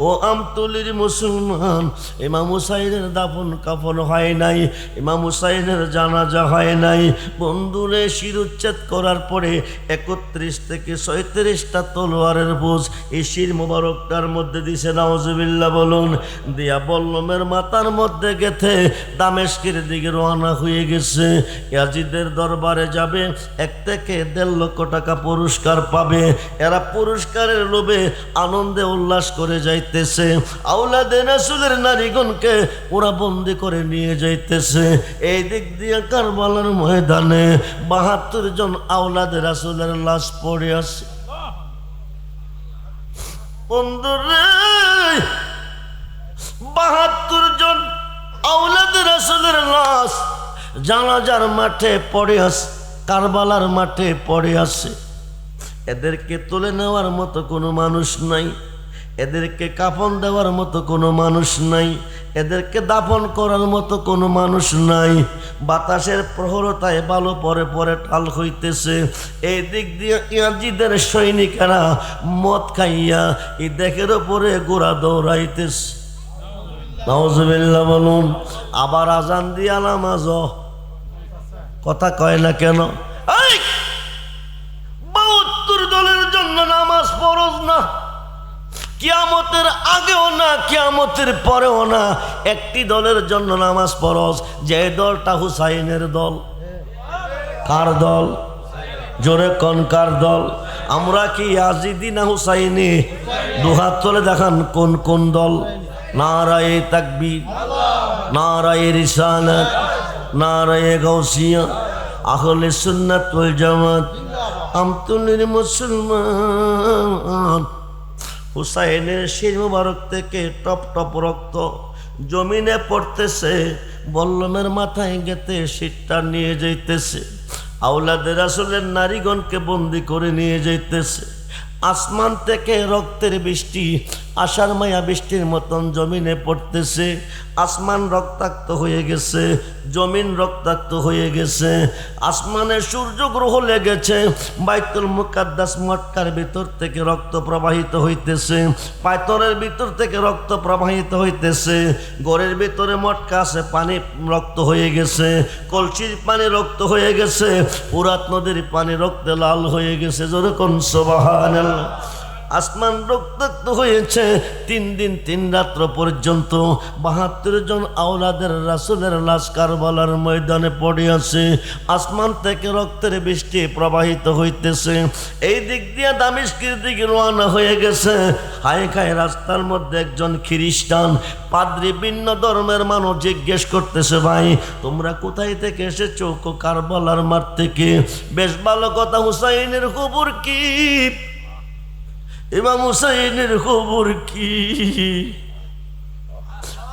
ও আমতলির মুসলমান, ইমাম হুসাইনের দাফন কাফন হয় নাই, ইমাম হুসাইনের জানাজা হয় নাই। বন্ধুরে, শিরুচ্ছেদ করার পরে 31 থেকে 37টা তলোয়ারের বোঝ এই শির মোবারকটার মধ্যে দিছে। নাউজুবিল্লাহ বলুন। দিয়া বল্লমের মাথার মধ্যে গেথে দামেস্কের দিকে রওনা হয়ে গেছে। ইয়াজিদের দরবারে যাবে, 1 থেকে 1.5 লক্ষ টাকা পুরস্কার পাবে। এরা পুরস্কারের লোভে আনন্দে উল্লাস করে যাইতেছে। আওলাদে রাসূলের নারীগণকে ওরা বন্দি করে নিয়ে যাইতেছে। এই দিক দিয়ে কারবালার ময়দানে ৭২ জন আওলাদে রাসূলের লাশ পড়ে আছে। বন্ধুরে, ৭২ জন আওলাদে রাসূলের লাশ জানাজার মাঠে পড়ে আছে, কারবালার মাঠে পড়ে আছে। এদেরকে তুলে নেওয়ার মতো কোনো মানুষ নাই, এদেরকে কাফন দেওয়ার মতো কোনো মানুষ নাই, এদেরকে দাফন করার মতো কোনো মানুষ নাই। বাতাসের প্রহরতায় বালু পরে পরে টাল হইতেছে। এই দিক দিয়ে ইয়াজিদের সৈনিকেরা মদ খাইয়া এই দেখের ওপরে গোড়া দৌড়াইতেছে। নাউজুবিল্লাহ বলুন। আবার আজান দিয়া নামাজ, কথা কয় না কেন? ৭২ দলের জন্য নামাজ ফরজ না, কিয়ামতের আগেও না, কিয়ামতের পরেও না। একটি দলের জন্য নামাজ ফরজ, যে দলটা হুসাইনের দল। কার দল? জোরে কোন কার দল? আমরা কি ইয়াজিদি না হুসাইনি? দুহাত তুলে দেখান কোন কোন দল। নারায়ে তাকবীর, নারায়ে রিসালাত, নারায়ে গাউসিয়া, আহলে সুন্নাত ওয়াল জামাত। আমতুলির মুসলমান, হুসাইনের শির মুবারক থেকে টপ টপ রক্ত জমিনে পড়তেছে, বল্লমের মাথায় গেতে শীতটা নিয়ে যাইতেছে, আওলাদের রাসূলের নারীগণকে বন্দি করে নিয়ে যাইতেছে। আসমান থেকে রক্তের বৃষ্টি, আষাঢ় মায়া বৃষ্টির মতন জমিনে পড়তেছে। আসমান রক্তাক্ত হয়ে গেছে, জমিন রক্তাক্ত হয়ে গেছে, আসমানে সূর্য গ্রহ লেগেছে। বাইতুল মুকাদ্দাস মক্কার ভিতর থেকে রক্ত প্রবাহিত হইতেছে, পায়তরের ভিতর থেকে রক্ত প্রবাহিত হইতেছে। ঘরের ভিতরে মটকা আছে, পানি রক্ত হয়ে গেছে, কলসির পানি রক্ত হয়ে গেছে, ফুরাত নদীর পানি রক্তে লাল হয়ে গেছে। জোরে কোন সুবহানাল্লাহ। আসমান রক্তাক্ত হয়েছে। 3 দিন 3 রাত্র পর্যন্ত 72 জন আওলাদের রাসূলের লাশ কারবালার ময়দানে পড়ে আছে। আসমান থেকে রক্তের বৃষ্টি প্রবাহিত হইতেছে। এই দিক দিয়ে দামেস্কের দিকে রওনা হয়ে গেছে। হায় খায় রাস্তার মধ্যে একজন খ্রিস্টান পাদ্রী, ভিন্ন ধর্মের মানুষ জিজ্ঞেস করতেছে, ভাই তোমরা কোথায় থেকে এসেছো? কারবালার মাঠ থেকে। বেশ ভালো কথা, হুসাইনের খবর কি? ইমাম হুসাইনের খবর কি?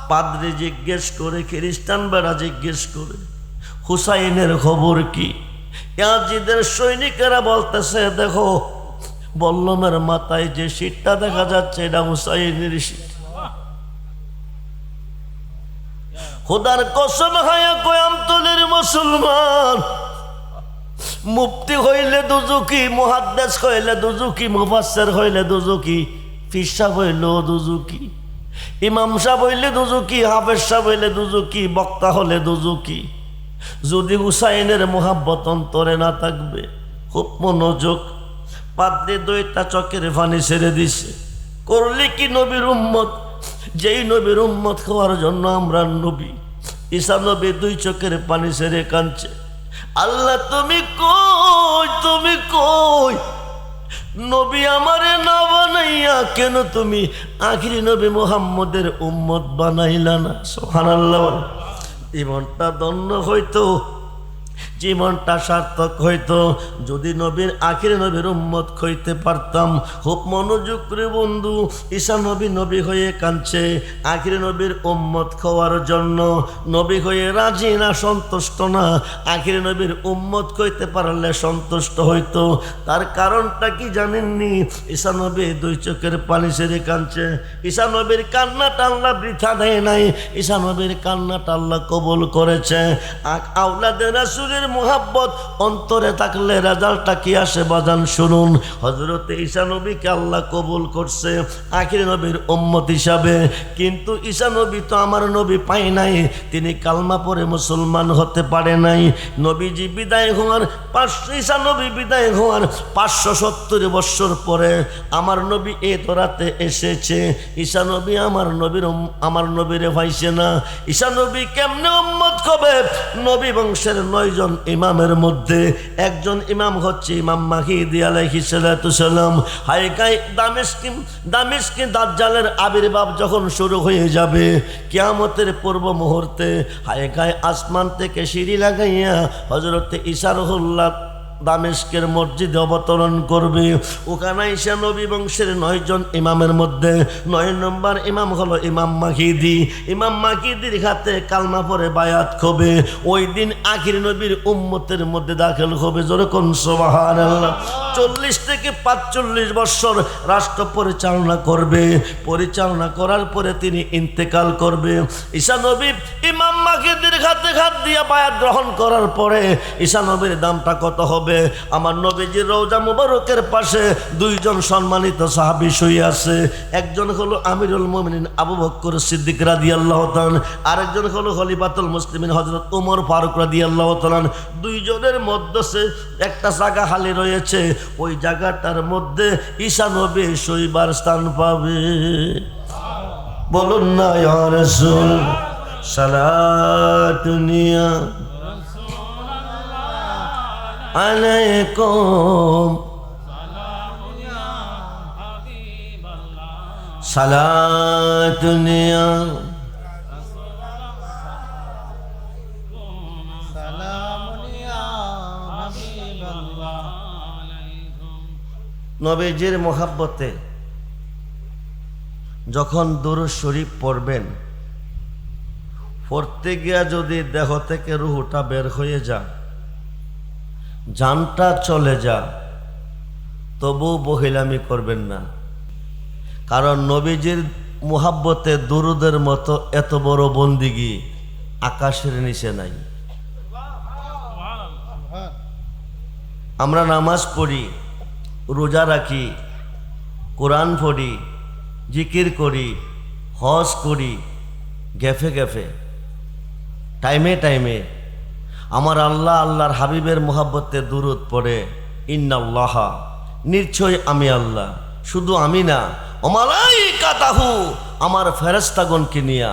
পাদ্রী জিজ্ঞেস করে, খ্রিস্টান বেড়া জিজ্ঞেস করে, হুসাইনের খবর কি? ইয়াজিদের সৈনিকেরা বলতেছে, দেখো বল্লমের মাথায় যে শীতটা দেখা যাচ্ছে এটা হুসাইনের শীত। খোদার কসম হায়া কয়ামতলের মুসলমান, মুফতি হইলে দুজুকি, মুহাদ্দিস হইলে দুজুকি, মুফাসসির হইলে দুজুকি, পীর সাহেব হইলে দুজুকি, ইমাম সাহেব হইলে দুজুকি, হাফেজ সাহেব হইলে দুজুকি, বক্তা হলে দুজুকি। যদি হুসাইনের মোহাব্বত অন্তরে না থাকবে। খুব মনোযোগ। পাদ্রী 2টা চোখের পানি ছেড়ে দিছে। করলে কি নবীর উম্মত? যেই নবীর উম্মত হওয়ার জন্য আমরা নবী। ঈসা নবী 2 চোখের পানি ছেড়ে কাঁদছে, আল্লাহ তুমি কই, তুমি কই? নবী আমারে না বানাইয়া কেন তুমি আখিরি নবী মুহাম্মদের উম্মত বানাইলা না? সুবহানাল্লাহ। জীবনটা ধন্য হইতো, জীবনটা সার্থক হইতো যদি নবীর আখির নবীর উম্মত হইতে পারতাম। খুব মনোযোগ করে বন্ধু, ঈসা নবী নবী হয়ে কাঁদছে আখির নবীর উম্মত হওয়ার জন্য। নবী হয়ে রাজি না, সন্তুষ্ট না। আখির নবীর উম্মত হইতে পারলে সন্তুষ্ট হইতো। তার কারণটা কি জানেননি? ঈসা নবী 2 চোখের পানি ছেড়ে কাঁদছে। ঈসা নবীর কান্নাটা আল্লাহ বৃথা দেয় নাই। ঈসা নবীর কান্নাটা আল্লাহ কবুল করেছে। আওলাদের রাসূলের মুহাব্বত অন্তরে থাকলে রেজাল্টটা কি আসে বাজান শুনুন। হযরত ঈসা নবীকে আল্লাহ কবুল করছে আখির নবীর উম্মত হিসাবে, কিন্তু ঈসা নবী তো আমার নবী পাই নাই, তিনি কালমা পড়ে মুসলমান হতে পারে নাই। নবীজি বিদায় হওয়ার ঈসা নবী বিদায় হওয়ার 570 বছর পরে আমার নবী এ ধরাতে এসেছে। ঈসা নবী আমার নবীরে পাইছে না। ঈসা নবী কেমনে উম্মত হবে? নবী বংশের 9 জন ইমামের মধ্যে একজন ইমাম হচ্ছে ইমাম মাহদি আলাইহিস সালাতু সালাম। হায়কাই দামেস্কে দাজ্জালের আবির্ভাব যখন শুরু হয়ে যাবে কিয়ামতের পূর্ব মুহূর্তে, হায়কাই আসমান থেকে সিঁড়ি লাগাইয়া হযরত ঈসা রুহুল্লাহ দামেস্কের মসজিদে অবতরণ করবে। ওখানে ঈসা নবী বংশের 9 জন ইমামের মধ্যে 9 নম্বর ইমাম হলো ইমাম মাহদি। ইমাম মাহদির হাতে কালমা পড়ে বায়াত হবে। ওই দিন আখির নবীর উম্মতের মধ্যে দাখিল হবে। জোরে কোন সুবহানাল্লাহ। 40 থেকে 45 বছর রাষ্ট্র পরিচালনা করবে। পরিচালনা করার পরে তিনি ইন্তেকাল করবে। ঈসা নবী ইমাম মাহদির হাতে হাত দিয়ে বায়াত গ্রহণ করার পরে ঈসা নবীর দামটা কত হবে? আমার নবীজির রওজা মুবারকের পাশে 2 জন সম্মানিত সাহাবী শুয়ে আছে। একজন হলো আমিরুল মুমিনিন আবু বকর সিদ্দিক রাদিয়াল্লাহু তাআলা, আরেকজন হলো খলিফাতুল মুসলিমিন হযরত ওমর ফারুক রাদিয়াল্লাহু তাআলা। 2 জনের মধ্যে একটা জায়গা খালি রয়েছে, ওই জায়গাটার মধ্যে ঈসা নবী শোইবার স্থান পাবে। বলুন না ইয়া রাসূল সালাতুনিয়া আলাইকুম সালাতুনিয়া। নবীজির মোহাব্বতে যখন দুরূদ শরীফ পড়বেন, পড়তে গিয়া যদি দেহ থেকে রুহটা বের হয়ে যায়, জানটা চলে যা, তবু বহিলামি করবেন না। কারণ নবীজির মুহাব্বতে দুরুদের মতো এত বড় বন্দিগি আকাশের নিচে নাই। আমরা নামাজ পড়ি, রোজা রাখি, কোরআন পড়ি, জিকির করি, হজ করি, গেফে গেফে, টাইমে টাইমে আমার আল্লাহ আল্লাহর হাবিবের মুহাব্বতে দুরুদ পড়ে। ইন্নাল্লাহ, নিশ্চয় আমি আল্লাহ, শুধু আমি না, ওমালাইকাতাহু, আমার ফেরেশতাগণকে নিয়া,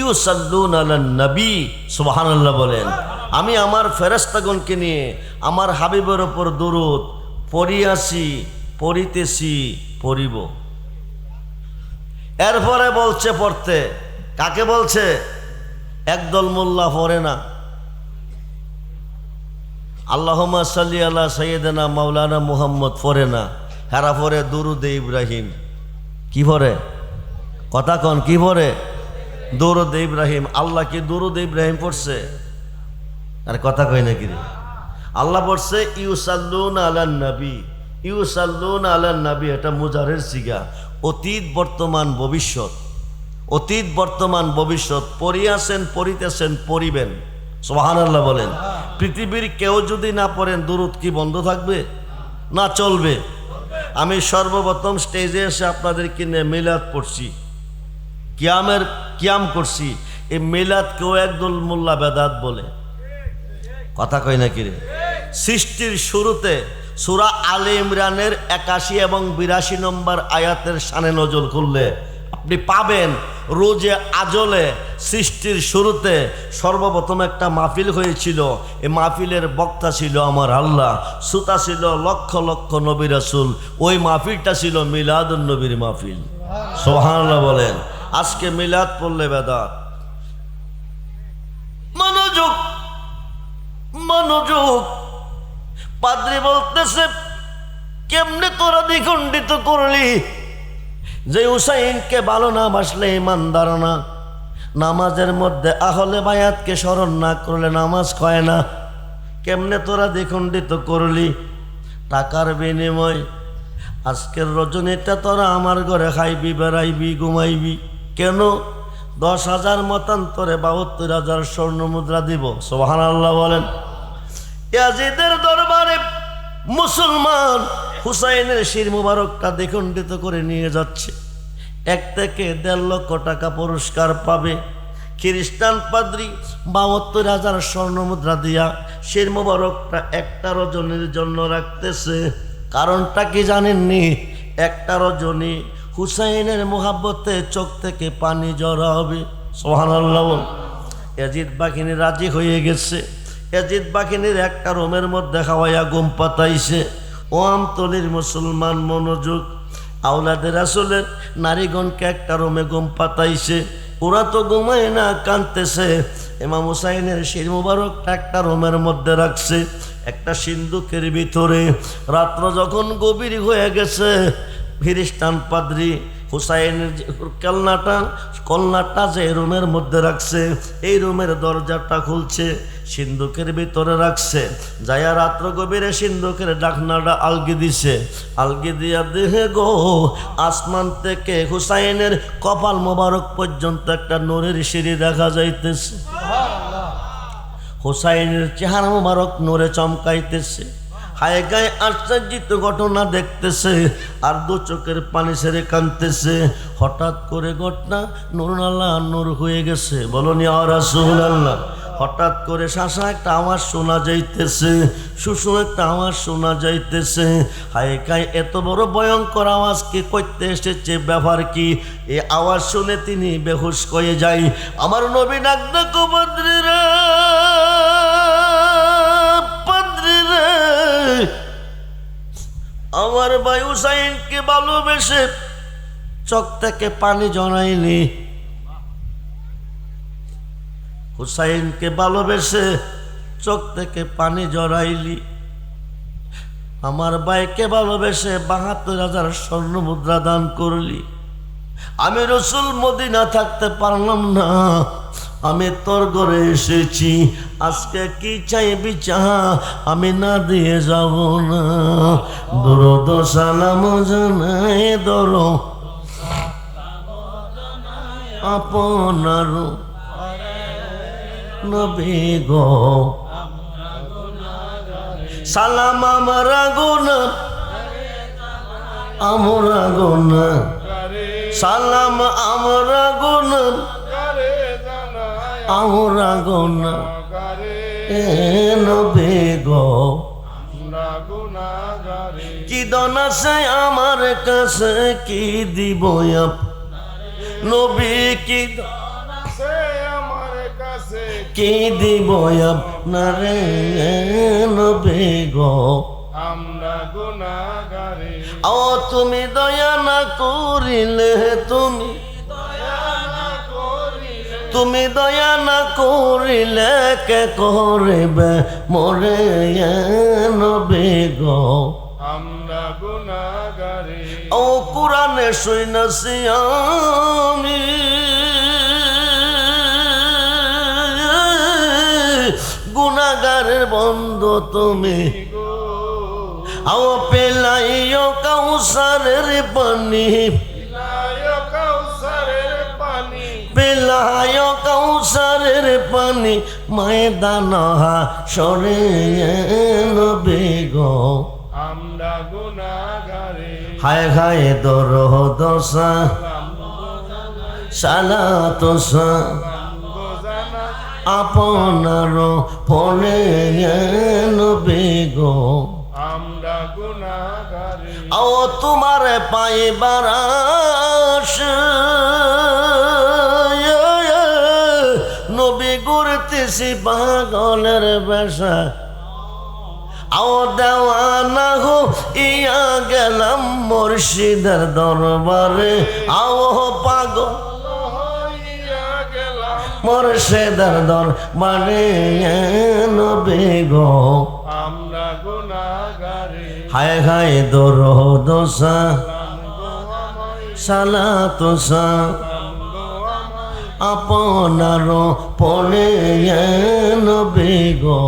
ইউসাল্লুনা আলান নবী, সুবহানাল্লাহ বলেন। আমি আমার ফেরেশতাগণকে নিয়ে আমার হাবিবের ওপর দুরুদ পড়িয়াছি, পড়িতেছি, পড়িব। এরপরে বলছে পড়তে, কাকে বলছে? একদল মোল্লা পড়ে না, আল্লাহুম্মা সাল্লি আলা সাইয়্যিদিনা মাওলানা মুহাম্মদ পড়ে না, হেরা পড়ে দুরুদে ইব্রাহিম। কি পড়ে? কথা কন, কি পড়ে? দুরুদে ইব্রাহিম। আল্লাহ কি দুরুদে ইব্রাহিম পড়ছে? আর কথা কই না কি রে? আল্লাহ পড়ছে ইউসাল্লুনা আলান নবী, ইউসাল্লুনা আলান নবী। এটা মুজারের সিগা, অতীত বর্তমান ভবিষ্যৎ, অতীত বর্তমান ভবিষ্যৎ। পড়িয়াছেন, পড়িতেছেন, পড়িবেন। সুবহানাল্লাহ বলেন। পৃথিবীর কেউ যদি না পড়েন, দুরুদ কি বন্ধ থাকবে? না, চলবে। আমি সর্বপ্রথম স্টেজে এসে আপনাদেরকে নিয়ে মিলাদ পড়ছি, কিয়াম করছি। এই মিলাদ কেউ একদল মোল্লা বেদাত বলে। কথা কই না কি রে? সৃষ্টির শুরুতে সূরা আলে ইমরানের 81 এবং 82 নম্বর আয়াতের শানে নজর করলে আপনি পাবেন, রোজে আজলে সৃষ্টির শুরুতে সর্বপ্রথম একটা মাহফিল হয়েছিল। এই মাহফিলের বক্তা ছিল আমার আল্লাহ, শ্রোতা ছিল লক্ষ লক্ষ নবী রাসূল। ওই মাহফিলটা ছিল মিলাদুন নবীর মাহফিল। সুবহানাল্লাহ বলেন। আজকে মিলাদ পড়লে বেদাত। মনোযোগ, মনোযোগ। পাদ্রী বলতেছে, কেমনে তোরা দ্বিখণ্ডিত করলি যে হুসাইনকে ভালো না বাসলে ইমানদার না, নামাজের মধ্যে আহলে বায়াতকে স্মরণ না করলে নামাজ হয় না। কেমনে তোরা দ্বিখণ্ডিত করলি? টাকার বিনিময় আজকের রজনীটা তোরা আমার ঘরে খাইবি, বেড়াইবি, ঘুমাইবি। কেন? 10,000 মতান্তরে 72,000 স্বর্ণ মুদ্রা দিব। সুবহানাল্লাহ বলেন। ইয়াজিদের দরবারে মুসলমান হুসাইনের শির মুবারকটা দ্বিখণ্ডিত করে নিয়ে যাচ্ছে। 1 থেকে 1.5 লক্ষ টাকা পুরস্কার পাবে। খ্রিস্টান পাদ্রী 72,000 স্বর্ণ মুদ্রা দিয়া শির মুবারকটা একটা রজনীর জন্য রাখতেছে। কারণটা কি জানেননি? একটা রজনী হুসাইনের মুহাব্বতে চোখ থেকে পানি ঝরা হবে। সুবহানাল্লাহ। ইয়াজিদ বাহিনী রাজি হয়ে গেছে। ইয়াজিদ বাহিনীর একটা রুমের মধ্যে খাওয়াইয়া ঘুম পাতাইছে। ও আমতলির মুসলমান মনোযোগ। আওলাদের রাসূলের নারীগণকে একটা রুমে ঘুম পাতাইছে। ওরা তো ঘুমায় না, কাঁদতেছে। ইমাম হুসাইনের শির মুবারকটা একটা রুমের মধ্যে রাখছে, একটা সিন্দুকের ভিতরে। রাত্র যখন গভীর হয়ে গেছে, খ্রিস্টান পাদ্রী হুসাইনের কলনাটা যে রুমের মধ্যে রাখছে, এই রুমের দরজাটা খুলছে, সিন্দুকের ভিতরে রাখছে। যাইয়া রাত্র গভীরে সিন্দুকের ঢাকনাটা আলগি দিছে। আলগি দিয়া দেহে গো, আসমান থেকে হুসাইনের কপাল মোবারক পর্যন্ত একটা নূরের সিঁড়ি দেখা যাইতেছে। হুসাইনের চেহারা মোবারক নূরে চমকাইতেছে। হায় গায়ে আশ্চর্যিত ঘটনা দেখতেছে, আর 2 চোখের পানি ছেড়ে কাঁদতেছে। হঠাৎ করে ঘটনা নূরুল্লাহ নূর হয়ে গেছে। বলুন ইয়া রাসূলুল্লাহ। হঠাৎ করে শাসা একটা আওয়াজ শোনা যাইতেছে, শুশু একটা আওয়াজ শোনা যাইতেছে। হায় গায়ে এত বড় ভয়ঙ্কর আওয়াজ কে করতে এসেছে, ব্যাপার কি? এই আওয়াজ শুনে তিনি বেহুশ হয়ে যায়। আমার নবী ডাক দেখো, পাদ্রী রে, পাদ্রী রে, আমার ভাই হুসাইনকে ভালোবেসে চোখ থেকে পানি জড়াইনি। হুসাইনকে ভালোবেসে চোখ থেকে পানি জড়াইলি। আমার ভাইকে ভালোবেসে 72,000 স্বর্ণ মুদ্রা দান করলি। আমি রসুল মদিনা থাকতে পারলাম না, আমি তোর ঘরে এসেছি, আজকে কি চাইবি চাহা, আমি না দিয়ে যাব না। দরুদ সালাম জানাই দরো আপনার নবী গো, সালাম আমরা গুনা আমরা গুনা, সালাম আমরা গুনা আমরা গুনা, এ নবী গো কি দন আছে আমার কাছে, কি দিব নবী, কি কি দিব আপনারে নবী গো, আমরা গুনাহগারে। ও তুমি দয়া না করিলে, তুমি দয়া না করিলে কে করিবে মোরে নবী গো, আমরা গুনাহগারে। ও কুরআনে শুনাছি আমি, গুনাহগারের বন্ধু তুমি, ও পেলাইও কাউসারের পানি, পেলাইও কাউসারের পানি, ময়দান হাসরে নবী গো, আমরা গুনাহগারে। হায় হায় দরদ সালাত আপনার ফলে নবী গো, আমরা গুনাহগারে। ও তোমার পাইবার নবী ঘুরতেছি পাগলের বেশা, আও দেওয়ানা হো ইয়া গেলাম মুর্শিদের দরবারে, আও পাগল মুর্শিদের দরবারে নবী গো, আমরা গুনাহগারে। হায় হায় দরদ সালাত আপনার পরে নবী গো,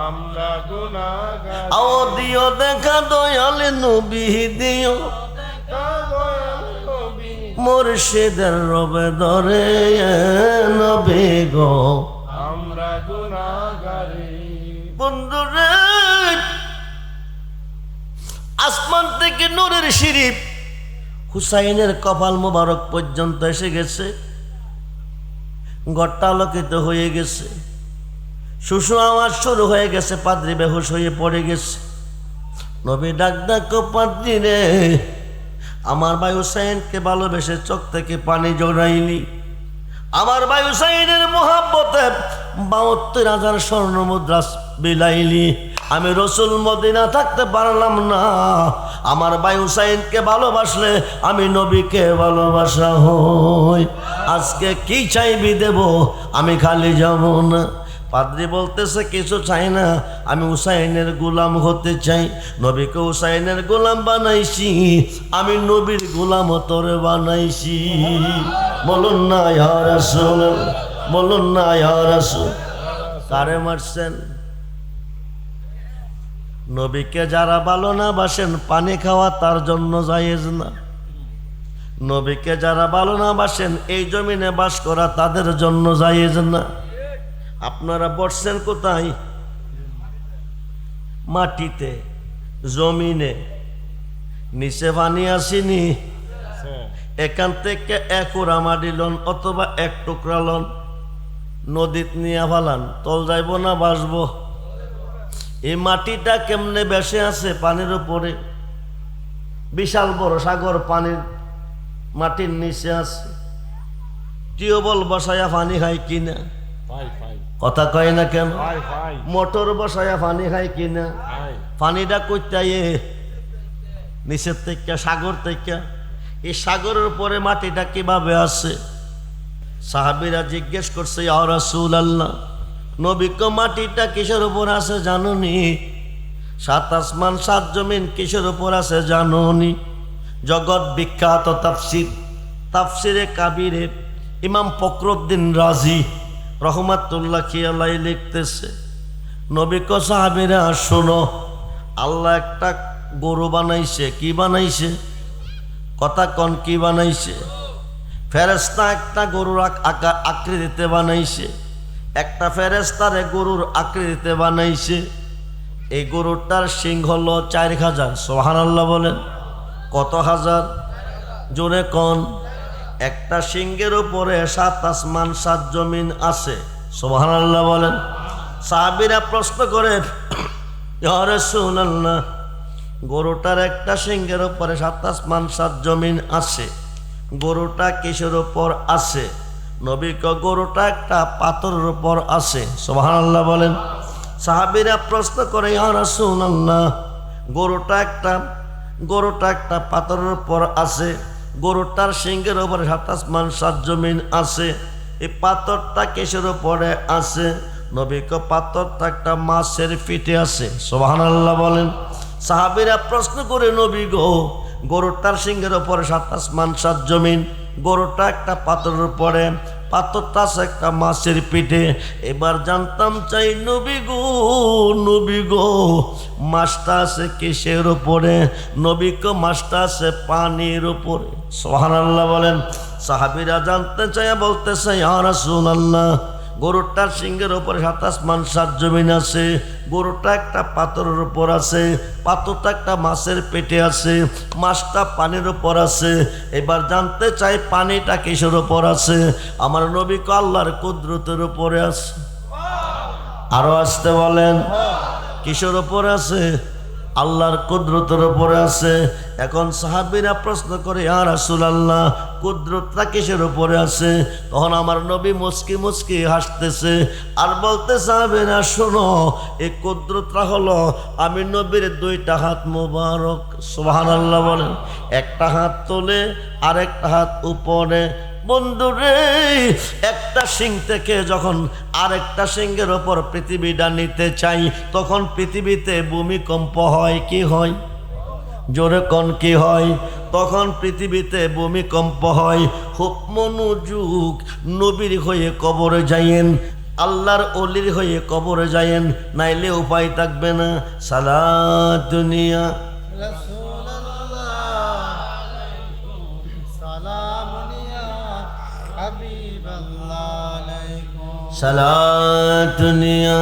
আমরা গুনাহগারে। আও দিও দেখা দয়াল নবী দিও, মুর্শিদের রবে ধরে নবী গো, আমরা গুনাহগারে। বন্ধুরে আসমান থেকে নূরের শরীফ হুসাইনের কপাল মোবারক পর্যন্ত এসে গেছে, ঘরটা আলোকিত হয়ে গেছে, শুশু আওয়াজ শুরু হয়ে গেছে, পাদ্রী বেহুশ হয়ে পড়ে গেছে। নবী ডাক ডাক পাদ্রী রে, আমার ভাই হুসাইনকে ভালোবেসে চোখ থেকে পানি জড়াইনি, আমার ভাই হুসাইনের মোহাব্বতে ৭২,০০০ স্বর্ণ মুদ্রা বিলাইলি, আমি রসুল মদিনা থাকতে পারলাম না, আমার ভাই হুসাইনকে ভালোবাসলে আমি নবীকে ভালোবাসা হই, আজকে কি চাইবি দেব, আমি খালি যাব না। পাদ্রী বলতেছে কিছু চাই না, আমি হুসাইনের গোলাম হতে চাই, নবীকে হুসাইনের গোলাম বানাইছি, আমি নবীর গোলাম তোরে বানাইছি। বলুন না ইয়া রাসূল, বলুন না ইয়া রাসূল। কারে মারছেন? নবীকে যারা ভালো না বাসেন পানি খাওয়া তার জন্য জায়েজ না, নবীকে যারা ভালো না বাসেন এই জমিনে বাস করা তাদের জন্য জায়েজ না। আপনারা বসছেন কোথায়? মাটিতে, জমিনে, নিচে পানি আসেনি, এখান থেকে এক ওরা মাটি লন অথবা এক টুকরা লন, নদীত নিয়ে ফালান, তল যাইব না বাসবো? এই মাটিটা কেমনে বেসে আছে পানির উপরে, বিশাল বড় সাগর পানির মাটির নিচে আছে, টিউবওয়েল বসায়া পানি খায় কিনা? কথা কয় না কেন? মোটর বসায়া পানি খায় কিনা? পানিটা কইতে নিচের থেকে, সাগর থেকে, এই সাগরের উপরে মাটিটা কিভাবে আছে? সাহাবীরা জিজ্ঞেস করছে, ইয়া রাসূলুল্লাহ, নবীকে মাটিটা কিসের উপর আছে জানোনি? ৭ আসমান ৭ জমিন কিসের উপর আছে জানোনি? জগৎ বিখ্যাত তাফসীর তাফসিরে কাবিরে ইমাম ফখরুদ্দিন রাজি রহমাতুল্লাহ আলাইহি লিখতেছে, নবী কো সাহাবীরা শোনো, আল্লাহ একটা গরু বানাইছে। কি বানাইছে? কথা কন, কি বানাইছে? ফেরেশতা একটা গরুর আকৃতিতে বানাইছে। একটা ফেরেশতারে গরুর আকৃতিতে বানাইছে। এই গরুটার সিং হলো 4000। সুবহানাল্লাহ বলেন। কত হাজার? জোরে কন। একটা সিংহের উপরে 7 আসমান 7 জমিন আছে। সুবহানাল্লাহ বলেন। সাহাবীরা প্রশ্ন করে, ইয়া রাসূলুল্লাহ, গরুটার একটা সিংহের উপরে 7 আসমান 7 জমিন আছে, গরুটা কিসের উপর আছে? নবী কয়, গরুটা একটা পাথরের উপর আছে। সুবহানাল্লাহ বলেন। সাহাবীরা প্রশ্ন করে, ইয়া রাসূলুল্লাহ, গরুটা একটা পাথরের উপর আছে, গরুটার সিংহের উপরে 7 আসমান 7 জমিন আছে, এই পাথরটা কিসের উপরে আছে? নবী কয়, পাথরটা একটা মাছের পিঠে আছে। সুবহানাল্লাহ বলেন। সাহাবীরা প্রশ্ন করে, নবী গো, গরুটার সিংহের উপরে 7 আসমান 7 জমিন, গরুটা একটা পাথরের উপরে, পাথরটা আছে একটা মাছের পিঠে। এবার জানতাম চাই নবী গো, মাছটা আছে কিসের উপরে? নবী কো, মাছটা আছে পানির উপরে। সুবহানাল্লাহ বলেন। সাহাবীরা জানতে চায়, বলতেছে, ইয়া রাসূলুল্লাহ, গরুটার সিংহের উপরে 7 আসমান 7 জমিন আছে, গরুটা একটা পাথরের উপর আছে, পাথরটা একটা মাছের পেটে আছে, মাছটা পানির উপর আছে। এবার জানতে চাই পানিটা কিসের উপর আছে? আমার নবী কো, আল্লাহর কুদরতের উপরে আছে। আরো আসতে বলেন, কিসের উপর আছে? আল্লাহর কুদরতের উপরে আছে। এখন সাহাবীরা প্রশ্ন করে, ইয়া রাসূলুল্লাহ, কুদরতটা কিসের উপরে আছে? তখন আমার নবী মুস্কি মুস্কি হাসতেছে আর বলতে, সাহাবীরা শোনো, এই কুদরতটা হলো আমি নবীর 2টা হাত মোবারক। সুবহানাল্লাহ বলেন। একটা হাত তোলে আর একটা হাত উপরে। বন্ধুরে, একটা সিং থেকে যখন আরেকটা সিংহের ওপর পৃথিবীটা নিতে চাই, তখন পৃথিবীতে ভূমিকম্প হয়। কি হয়? জোরে কোন, কি হয়? তখন পৃথিবীতে ভূমিকম্প হয়। খুব মনোযোগ, নবীর হয়ে কবরে যাইয়েন, আল্লাহর ওলির হয়ে কবরে যাইয়েন, নাইলে উপায় থাকবে না। সালাত দুনিয়া সালাত দুনিয়া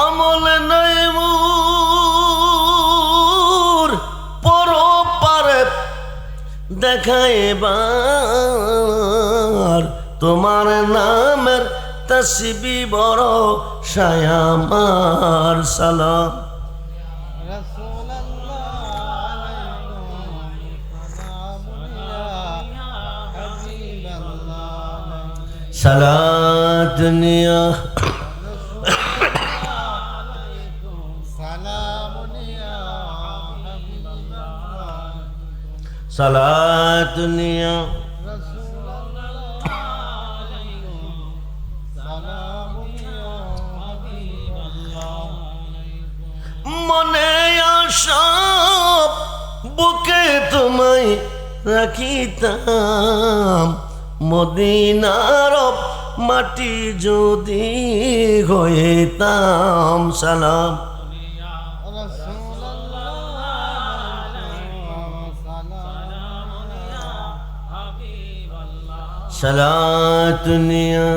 আমল নাই মোর পর পারে দেখাইবার, তোমার নামের তসবি বড় শায়ামার। সালাম সালাত দুনিয়া সালাত দুনিয়া মনে আশা বুকে তোমায় রাখিতাম, মদিনার মাটি যদি হইতাম। সালাম সালাত দুনিয়া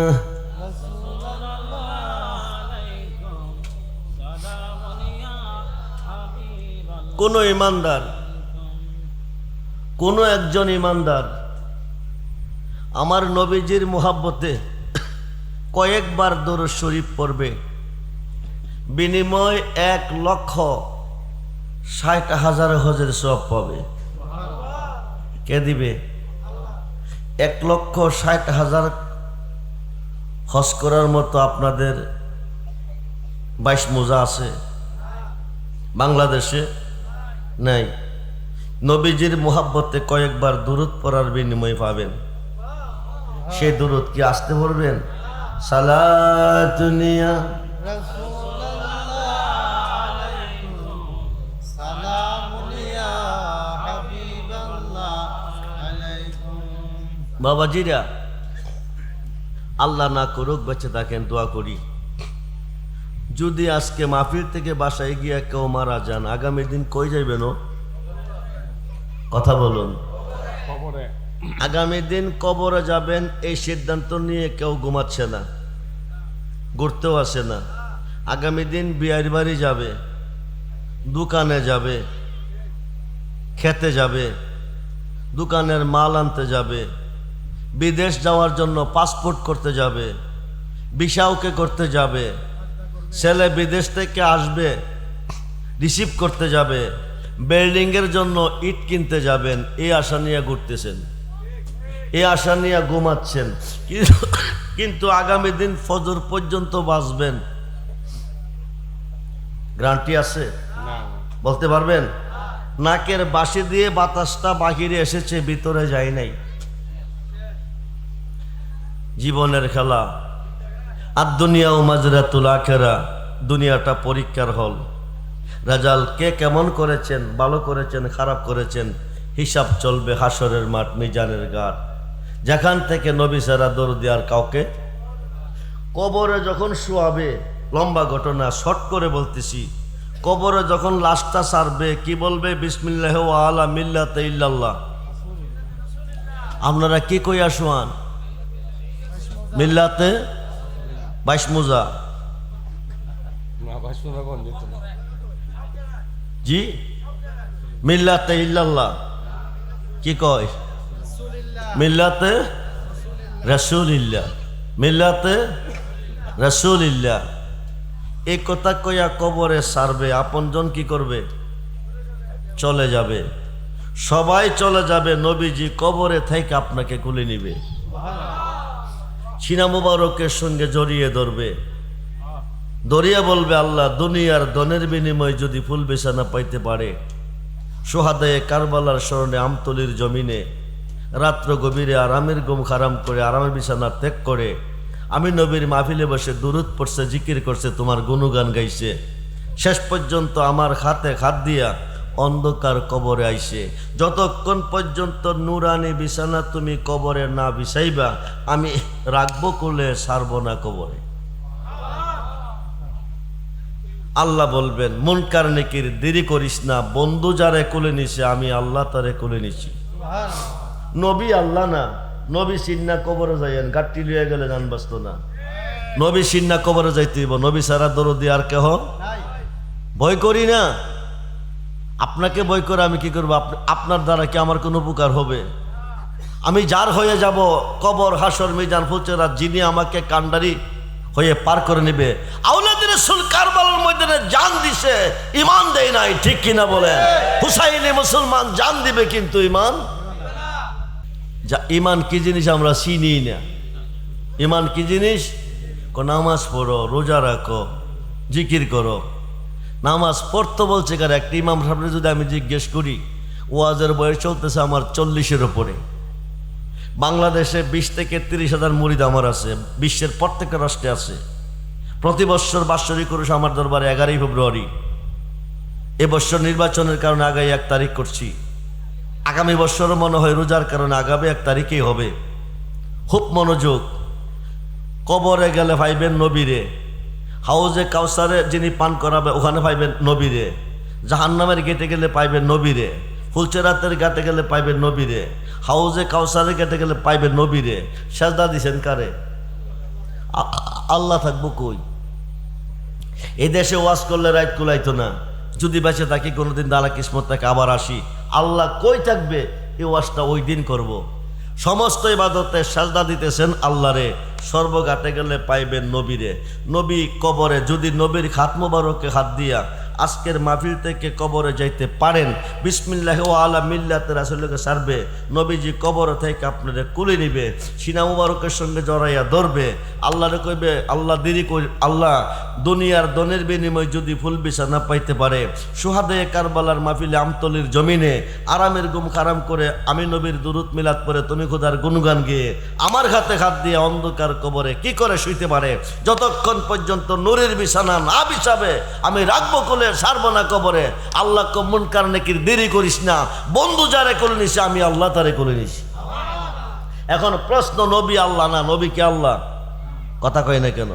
কোন ইমানদার, কোন একজন ইমানদার আমার নবীজির মুহাব্বতে কয়েকবার দরুদ শরীফ পড়বে, বিনিময় 1,60,000 হজের সওয়াব পাবে। কে দিবে? 1,60,000 হজ করার মতো আপনাদের 22 মোজা আছে বাংলাদেশে? নাই। নবীজির মুহাব্বতে কয়েকবার দুরূদ পড়ার বিনিময় পাবেন। সেই দুরূদ কি আসতে পড়বেন? সালাত দুনিয়া বাবাজিরা, আল্লাহ না করুক বেঁচে থাকেন, দোয়া করি যদি আজকে মাহফিল থেকে বাসায় গিয়া কেউ মারা যান, আগামী দিন কই যাইবেন? কথা বলুন। কবরে। আগামী দিন কবরে যাবেন এই সিদ্ধান্ত নিয়ে কেউ ঘুমাচ্ছে না, ঘুরতেও আসে না। আগামী দিন বিয়ের বাড়ি যাবে, দোকানে যাবে, খেতে যাবে, দোকানের মাল আনতে যাবে, বিদেশ যাওয়ার জন্য পাসপোর্ট করতে যাবে, ভিসাওকে করতে যাবে, ছেলে বিদেশ থেকে আসবে রিসিভ করতে যাবে, বিল্ডিংয়ের জন্য ইট কিনতে যাবেন, এই আশা নিয়ে ঘুরতেছেন, এই আশা নিয়ে ঘুমাচ্ছেন। কিন্তু আগামী দিন ফজর পর্যন্ত বাঁচবেন গ্যারান্টি আছে? না। বলতে পারবেন? নাকের বাঁশি দিয়ে বাতাসটা বাহিরে এসেছে, ভিতরে যায় নাই। জীবনের খেলা। আর দুনিয়া ও মাজরাতুল আখিরা, দুনিয়াটা পরীক্ষার হল। রেজাল্ট কে কেমন করেছেন, ভালো করেছেন, খারাপ করেছেন, হিসাব চলবে হাসরের মাঠ, মিজানের ঘাট, যেখান থেকে নবী ছাড়া দরদি আর কাউকে। কবরে যখন শোয়াবে, লম্বা ঘটনা শর্ট করে বলতেছি, কবরে যখন লাশটা ছাড়বে কি বলবে? বিসমিল্লাহ ওয়া আলা মিল্লাতে ইল্লাল্লাহ। আপনারা কি কইয়া শোয়ান? মিল্লাতে 22 মোজা। না ভাই, শোনা কোন দিত না। জি, মিল্লাতে ইল্লাল্লাহ কি কয়? মিল্লাতে রাসূলিল্লাহ, মিল্লাতে রাসূলিল্লাহ। এই কথা কইয়া কবরে সারবে, আপনজন কি করবে? চলে যাবে, সবাই চলে যাবে, নবীজি কবরে থেকে আপনাকে কুলে নিবে, সিনা মুবারকের সঙ্গে জড়িয়ে ধরবে, দরিয়া বলবে, আল্লাহ দুনিয়ার ধনের বিনিময়ে যদি ফুল বিছানা পাইতে পারে, সোহাদায়ে কারবালার স্মরণে আমতলির জমিনে রাত্র গভীরে আরামের ঘুম হারাম করে, আরামের বিছানা ত্যাগ করে আমি নবীর মাহফিলে বসে দুরূদ পড়ছে, জিকির করছে, তোমার গুণগান গাইছে, শেষ পর্যন্ত আমার খাতে খাত দিয়া অন্ধকার কবরে আইছে। যতক্ষণ পর্যন্ত নুরানি বিছানা তুমি কবরে না বিছাইবা, আমি রাখবো কোলে, ছাড়ব না কবরে। আল্লাহ বলবেন, মুনকার নেকির দেরি করিস না, বন্ধু যারে কোলে নিছে আমি আল্লাহ তারে কোলে নিছি। নবী আল্লাহ না, নবী সিন্না কবরে যাইয়েন, গাঠটি লইয়া গেলে জান বাঁচত না। নবী সিন্না কবরে যাইতে হইব, নবী সারা দরদি আর কেহ ভয় করি না। আপনাকে ভয় করে আমি কি করবো? আপনার দ্বারা কি আমার কোনো উপকার হবে? আমি যার হয়ে যাব, কবর হাসর মিজান ফুলচেরা, যিনি আমাকে কান্ডারি হয়ে পার করে নেবে। আওলাদের রাসূল কারবালার ময়দানে জান দিছে, ইমান দেয় নাই, ঠিক কিনা বলেন? হুসাইনি মুসলমান জান দিবে, কিন্তু ইমান ইমান কি জিনিস আমরা চিনি না। ইমান কি জিনিস? নামাজ পড়ো, রোজা রাখো, জিকির করো। নামাজ পড়তে বলছে কার? একটা ইমাম সাহেবের যদি আমি জিজ্ঞেস করি, ওয়াজের বয়স চলতেছে আমার 40-এর উপরে, বাংলাদেশে 20 থেকে 30,000 মুরিদ আমার আছে, বিশ্বের প্রত্যেকটা রাষ্ট্রে আছে। প্রতি বৎসর বাৎসরিক পুরুষ আমার দরবারে 11 ফেব্রুয়ারি। এবছর নির্বাচনের কারণে আগামী 1 তারিখ করছি, আগামী বছরও মনে হয় রোজার কারণে আগামী 1 তারিখেই হবে। খুব মনোযোগ। কবরে গেলে পাইবেন নবীরে, হাউজে কাউসারে যিনি পান করাবে ওখানে পাইবেন নবীরে, জাহান্নামের গেটে গেলে পাইবেন নবীরে, ফুলচেরাতের ঘাটে গেলে পাইবেন নবীরে, হাউজে কাউসারের ঘাটে গেলে পাইবেন নবীরে। সেজদা দিছেন কারে? আল্লাহ থাকবো কই? এই দেশে ওয়াজ করলে রাইত কুলাইতো না, যদি বেঁচে থাকি কোনোদিন দাঁড়া কিসমত থেকে আবার আসি, আল্লাহ কই থাকবে? এই ওয়াজটা ওই দিন করব। সমস্ত ইবাদতে সাজদা দিতেছেন আল্লাহরে, সর্বঘাটে গেলে পাইবেন নবীরে। নবী কবরে, যদি নবীর খাত মোবারকে হাত দিয়া আজকের মাহফিল থেকে কবরে যাইতে পারেন, বিসমিল্লাহ ওয়া আলা মিল্লাতে রাসূলকে সারবে, নবীজি কবর থেকে আপনারে কুলে নিবে, সিনা মুবারকের সঙ্গে জড়াইয়া ধরবে, আল্লাহরে কইবে, আল্লাহ দেরি করি, আল্লাহ দুনিয়ার ধনের বিনিময় যদি ফুল বিছানা পাইতে পারে, সুহাদায়ে কারবালার মাহফিলে আমতলির জমিনে আরামের ঘুম হারাম করে আমি নবীর দুরূদ মিলাদ পড়ে তুমি খোদার গুণগান গেয়ে আমার হাতে হাত দিয়ে অন্ধকার কবরে কি করে শুইতে পারে? যতক্ষণ পর্যন্ত নূরের বিছানা না বিছাবে আমি রাখবো কোলে, ছাড়বো না কবরে। আল্লাহ মুনকার নেকির দেরি করিস না, বন্ধু যারে কোলে নিছে আমি আল্লাহ তারে কোলে নিছি। এখন প্রশ্ন, নবী আল্লাহ না? নবী কে আল্লাহ? কথা কয় না কেন?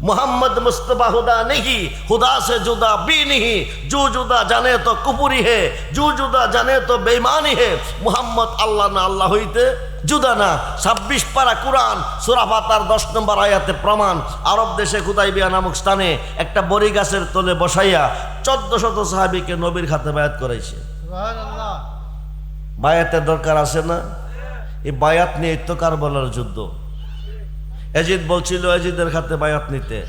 मोहम्मद मुस्तफा खुदा नहीं, खुदा से जुदा भी नहीं, जो जुदा जाने तो कुफुरी है, जो जुदा जाने तो बेईमानी है। मोहम्मद अल्लाह ना, अल्लाह হইতে जुदा ना। 26 পারা কুরআন সূরা ফাতার 10 নম্বর আয়াতে প্রমাণ। আরব দেশে হুদাইবিয়া নামক স্থানে একটা বড়ি গাছের তলে বসাইয়া 1400 সাহাবীকে নবীর হাতে বায়াত করাইছে। সুবহানাল্লাহ। বায়াতের দরকার আছে না? এই বায়াত নিয়ে তো কারবালার যুদ্ধ। এজিদ বলছিল এজিদের খাতে বায়াত নিতে,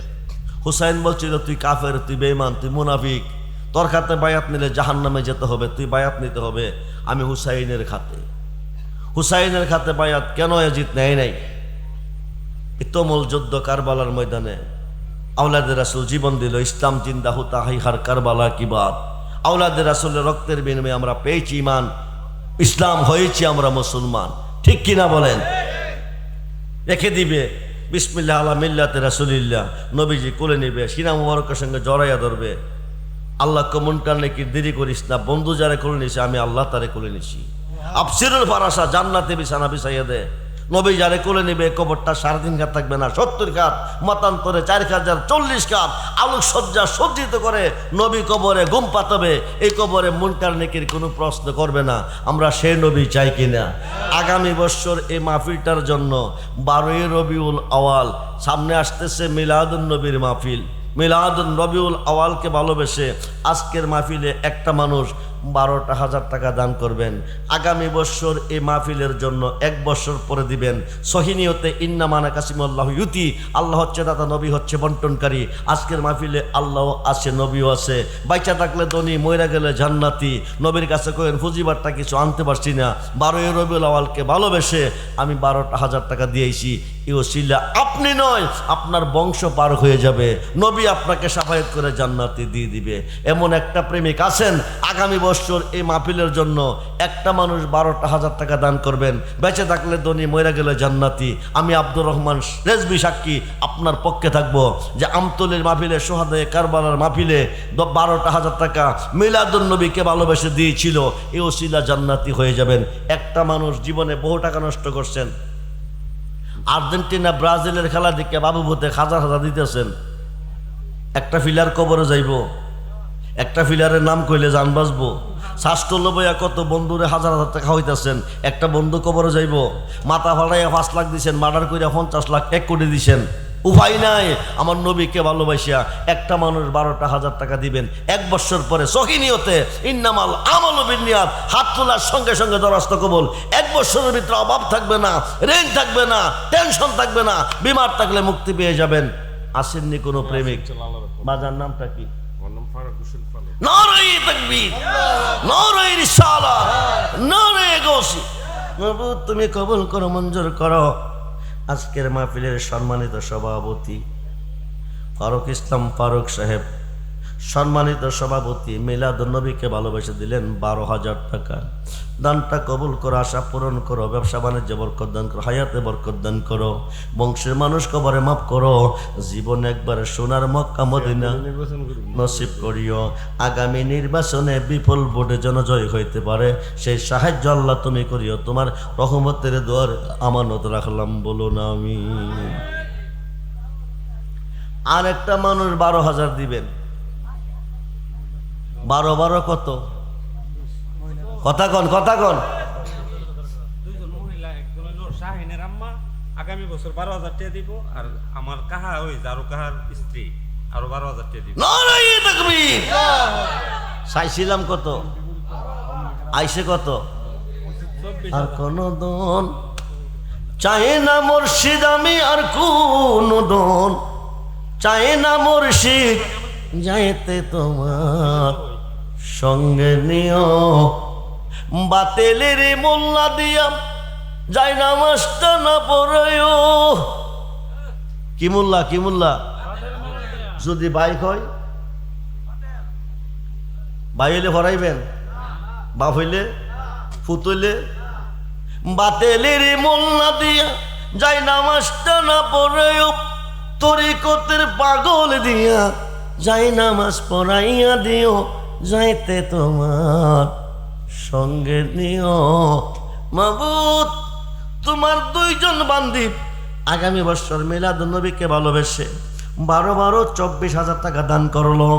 হুসাইন বলছিল তুই কাফের, তুই বেঈমান, তুই মুনাফিক, তোর খাতে বায়াত নিলে জাহান্নামে যেতে হবে, তুই বায়াত নিতে হবে। আমি হুসাইনের খাতে বায়াত কেন এজিদ নেয় নাই? ইতমল যুদ্ধ কারবালার ময়দানে আওলাদে রাসূল জীবন দিল। ইসলাম জিন্দা হুতা হাইহার কারবালা কি বাত। আওলাদে রাসূলের রক্তের বিনিময়ে আমরা পেয়েছি ইমান, ইসলাম হয়েছি আমরা মুসলমান। ঠিক কিনা বলেন? রেখে দিবে বিসমিল্লাহ আলা মিল্লাতে রাসূলিল্লাহ, নবীজি কোলে নিবে, সিনা মুবারকের সঙ্গে জড়াইয়া ধরবে। আল্লাহ কমনকার নাকি দেরি করিস না, বন্ধু যারা কোলে নিছে আমি আল্লাহ তারে কোলে নিছি। আফসিরুল ফারাসা, জান্নাতে বিছানা বিছাইয়া দে। নবী যারে কোলে নিবে কবরটা 3.5 কাত থাকবে না, 70 কাত, মতান্তরে 4040 কাত আলোকসজ্জা সজ্জিত করে নবী কবরে ঘুম পাতাবে। এই কবরে মুনকার নেকির কোনো প্রশ্ন করবে না। আমরা সেই নবী চাই কিনা? আগামী বছর এই মাহফিলটার জন্য 12ই রবিউল আওয়াল সামনে আসতেছে, মিলাদুন নবীর মাহফিল। মিলাদুন রবিউল আওয়ালকে ভালোবেসে আজকের মাহফিলে একটা মানুষ 12,000 টাকা দান করবেন। আগামী বছর এই মাহফিলের জন্য 1 বছর পরে দিবেন। সহিনিয়তে ইন্নামানা কাসিমুল্লাহ ইউতি, আল্লাহ হচ্ছে দাতা, নবী হচ্ছে বন্টনকারী। আজকের মাহফিলে আল্লাহ আছে, নবীও আছে। বাইচা থাকলে ধনী, মইরা গেলে জান্নাতি। নবীর কাছে কইেন ফুজিবারটা কিছু আনতে পারছি না, 12ই রবিউল আওয়ালকে ভালোবেসে আমি 12,000 টাকা দিয়েছি। ইউসিলা আপনি নয়, আপনার বংশ পার হয়ে যাবে, নবী আপনাকে শাফায়াত করে জান্নাতি দিয়ে দিবে। এমন একটা প্রেমিক আছেন, আগামী বছর এই মাহফিলের জন্য একটা মানুষ 12,000 টাকা দান করবেন। বেঁচে থাকলে ধনী, মইরা গেলে জান্নাতি। আমি আব্দুর রহমান রেজবি সাক্ষী আপনার পক্ষে থাকবো যে আমতলির মাহফিলে, সোহাদায়ে কারবালার মাহফিলে 12,000 টাকা মিলাদুন নবীকে ভালোবেসে দিয়েছিল। এই ওসিলা জান্নাতি হয়ে যাবেন। একটা মানুষ জীবনে বহু টাকা নষ্ট করছেন, আর্জেন্টিনা ব্রাজিলের খেলা দিকে বাবু ভূতে 1000 দিতেছেন। একটা ফিলার কবরে যাইব, একটা ফিলারের নাম কইলে জান বাঁচবো। শাস্ত্র বইয়া কত বন্ধুরে 1000 টাকা হইতেছেন, একটা বন্ধু কবরে যাইব। মাথা ফাড়াইয়া 5 লাখ দিছেন, মার্ডার কইরা 50 লাখ, 1 কোটি দিছেন। উপায় নাই। আমার নবীকে ভালোবাসিয়া একটা মানুষ 12,000 টাকা দিবেন। 1 বছর পরে সহিনিয়তে ইন্নামাল আমালু বিন্নিয়াত, হাত তোলার সঙ্গে সঙ্গে দরখাস্ত কবুল। 1 বছরের ভিতরে অভাব থাকবে না, ঋণ থাকবে না, টেনশন থাকবে না, বিমার থাকলে মুক্তি পেয়ে যাবেন। আসেননি কোনো প্রেমিক? বাজার নামটা কি? নারায়ে তাকবীর, নারায়ে রিসালাত, নারায়ে গাউসি। মাবুদ তুমি কবুল করো, মঞ্জুর করো। আজকের মাহফিলের সম্মানিত সভাপতি ফারুক ইসলাম ফারুক সাহেব, সম্মানিত সভাপতি, মিলাদুন নবীকে ভালোবেসে দিলেন 12,000 টাকা। দানটা কবুল করো, আশা পূরণ করো, ব্যবসা বাণিজ্যে বরকত দান করো, হায়াতে বরকত দান করো, বংশের মানুষ কবরে মাফ করো, জীবনে একবার সোনার মক্কা মদিনা নসিব করিও। আগামী নির্বাচনে বিপুল ভোটে যেন জয় হইতে পারে সেই সাহায্য আল্লাহ তুমি করিও। তোমার রহমতের দোয়ার আমানত রাখলাম, বলুন আমিন। আর একটা মানুষ 12,000 দিবেন। 12 কত? কথা কন, কথা কন। দুইজন মহিলা, একজন হলো শাহিনের আম্মা, আগামী বছর 12,000 টাকা দিব। আর আমার কাহা ওই জারু কাহার স্ত্রী আরো 12,000 টাকা দিব। নারায়ে তাকবীর। চাইছিলাম কত, আইছে কত? আর কোন দন চাই না মুর্শিদ, আমি আর কোন দন চাই না মুর্শিদ, যাইতে তোমার সঙ্গে নিও। বাতেলের মোল্লা দিয়া যাই নামাজটা না পড়ায়ও। কি মোল্লা, কি মোল্লা? যদি বাইক হয়, ভাই হইলে ভরাইবেন, বাপ হইলে, ফুত হইলে। বাতেলের মোল্লা দিয়া যাই নামাজটা না পড়ায়ও, তরিকতের পাগল দিয়া যাই নামাজ পড়াইয়া দিও, যাইতে তোমার সঙ্গে নিও। মাবুদ তোমার দুইজন বান্দি আগামী বছর মিলাদুন নবীকে ভালোবেসে 12,24,000 টাকা দান করলো।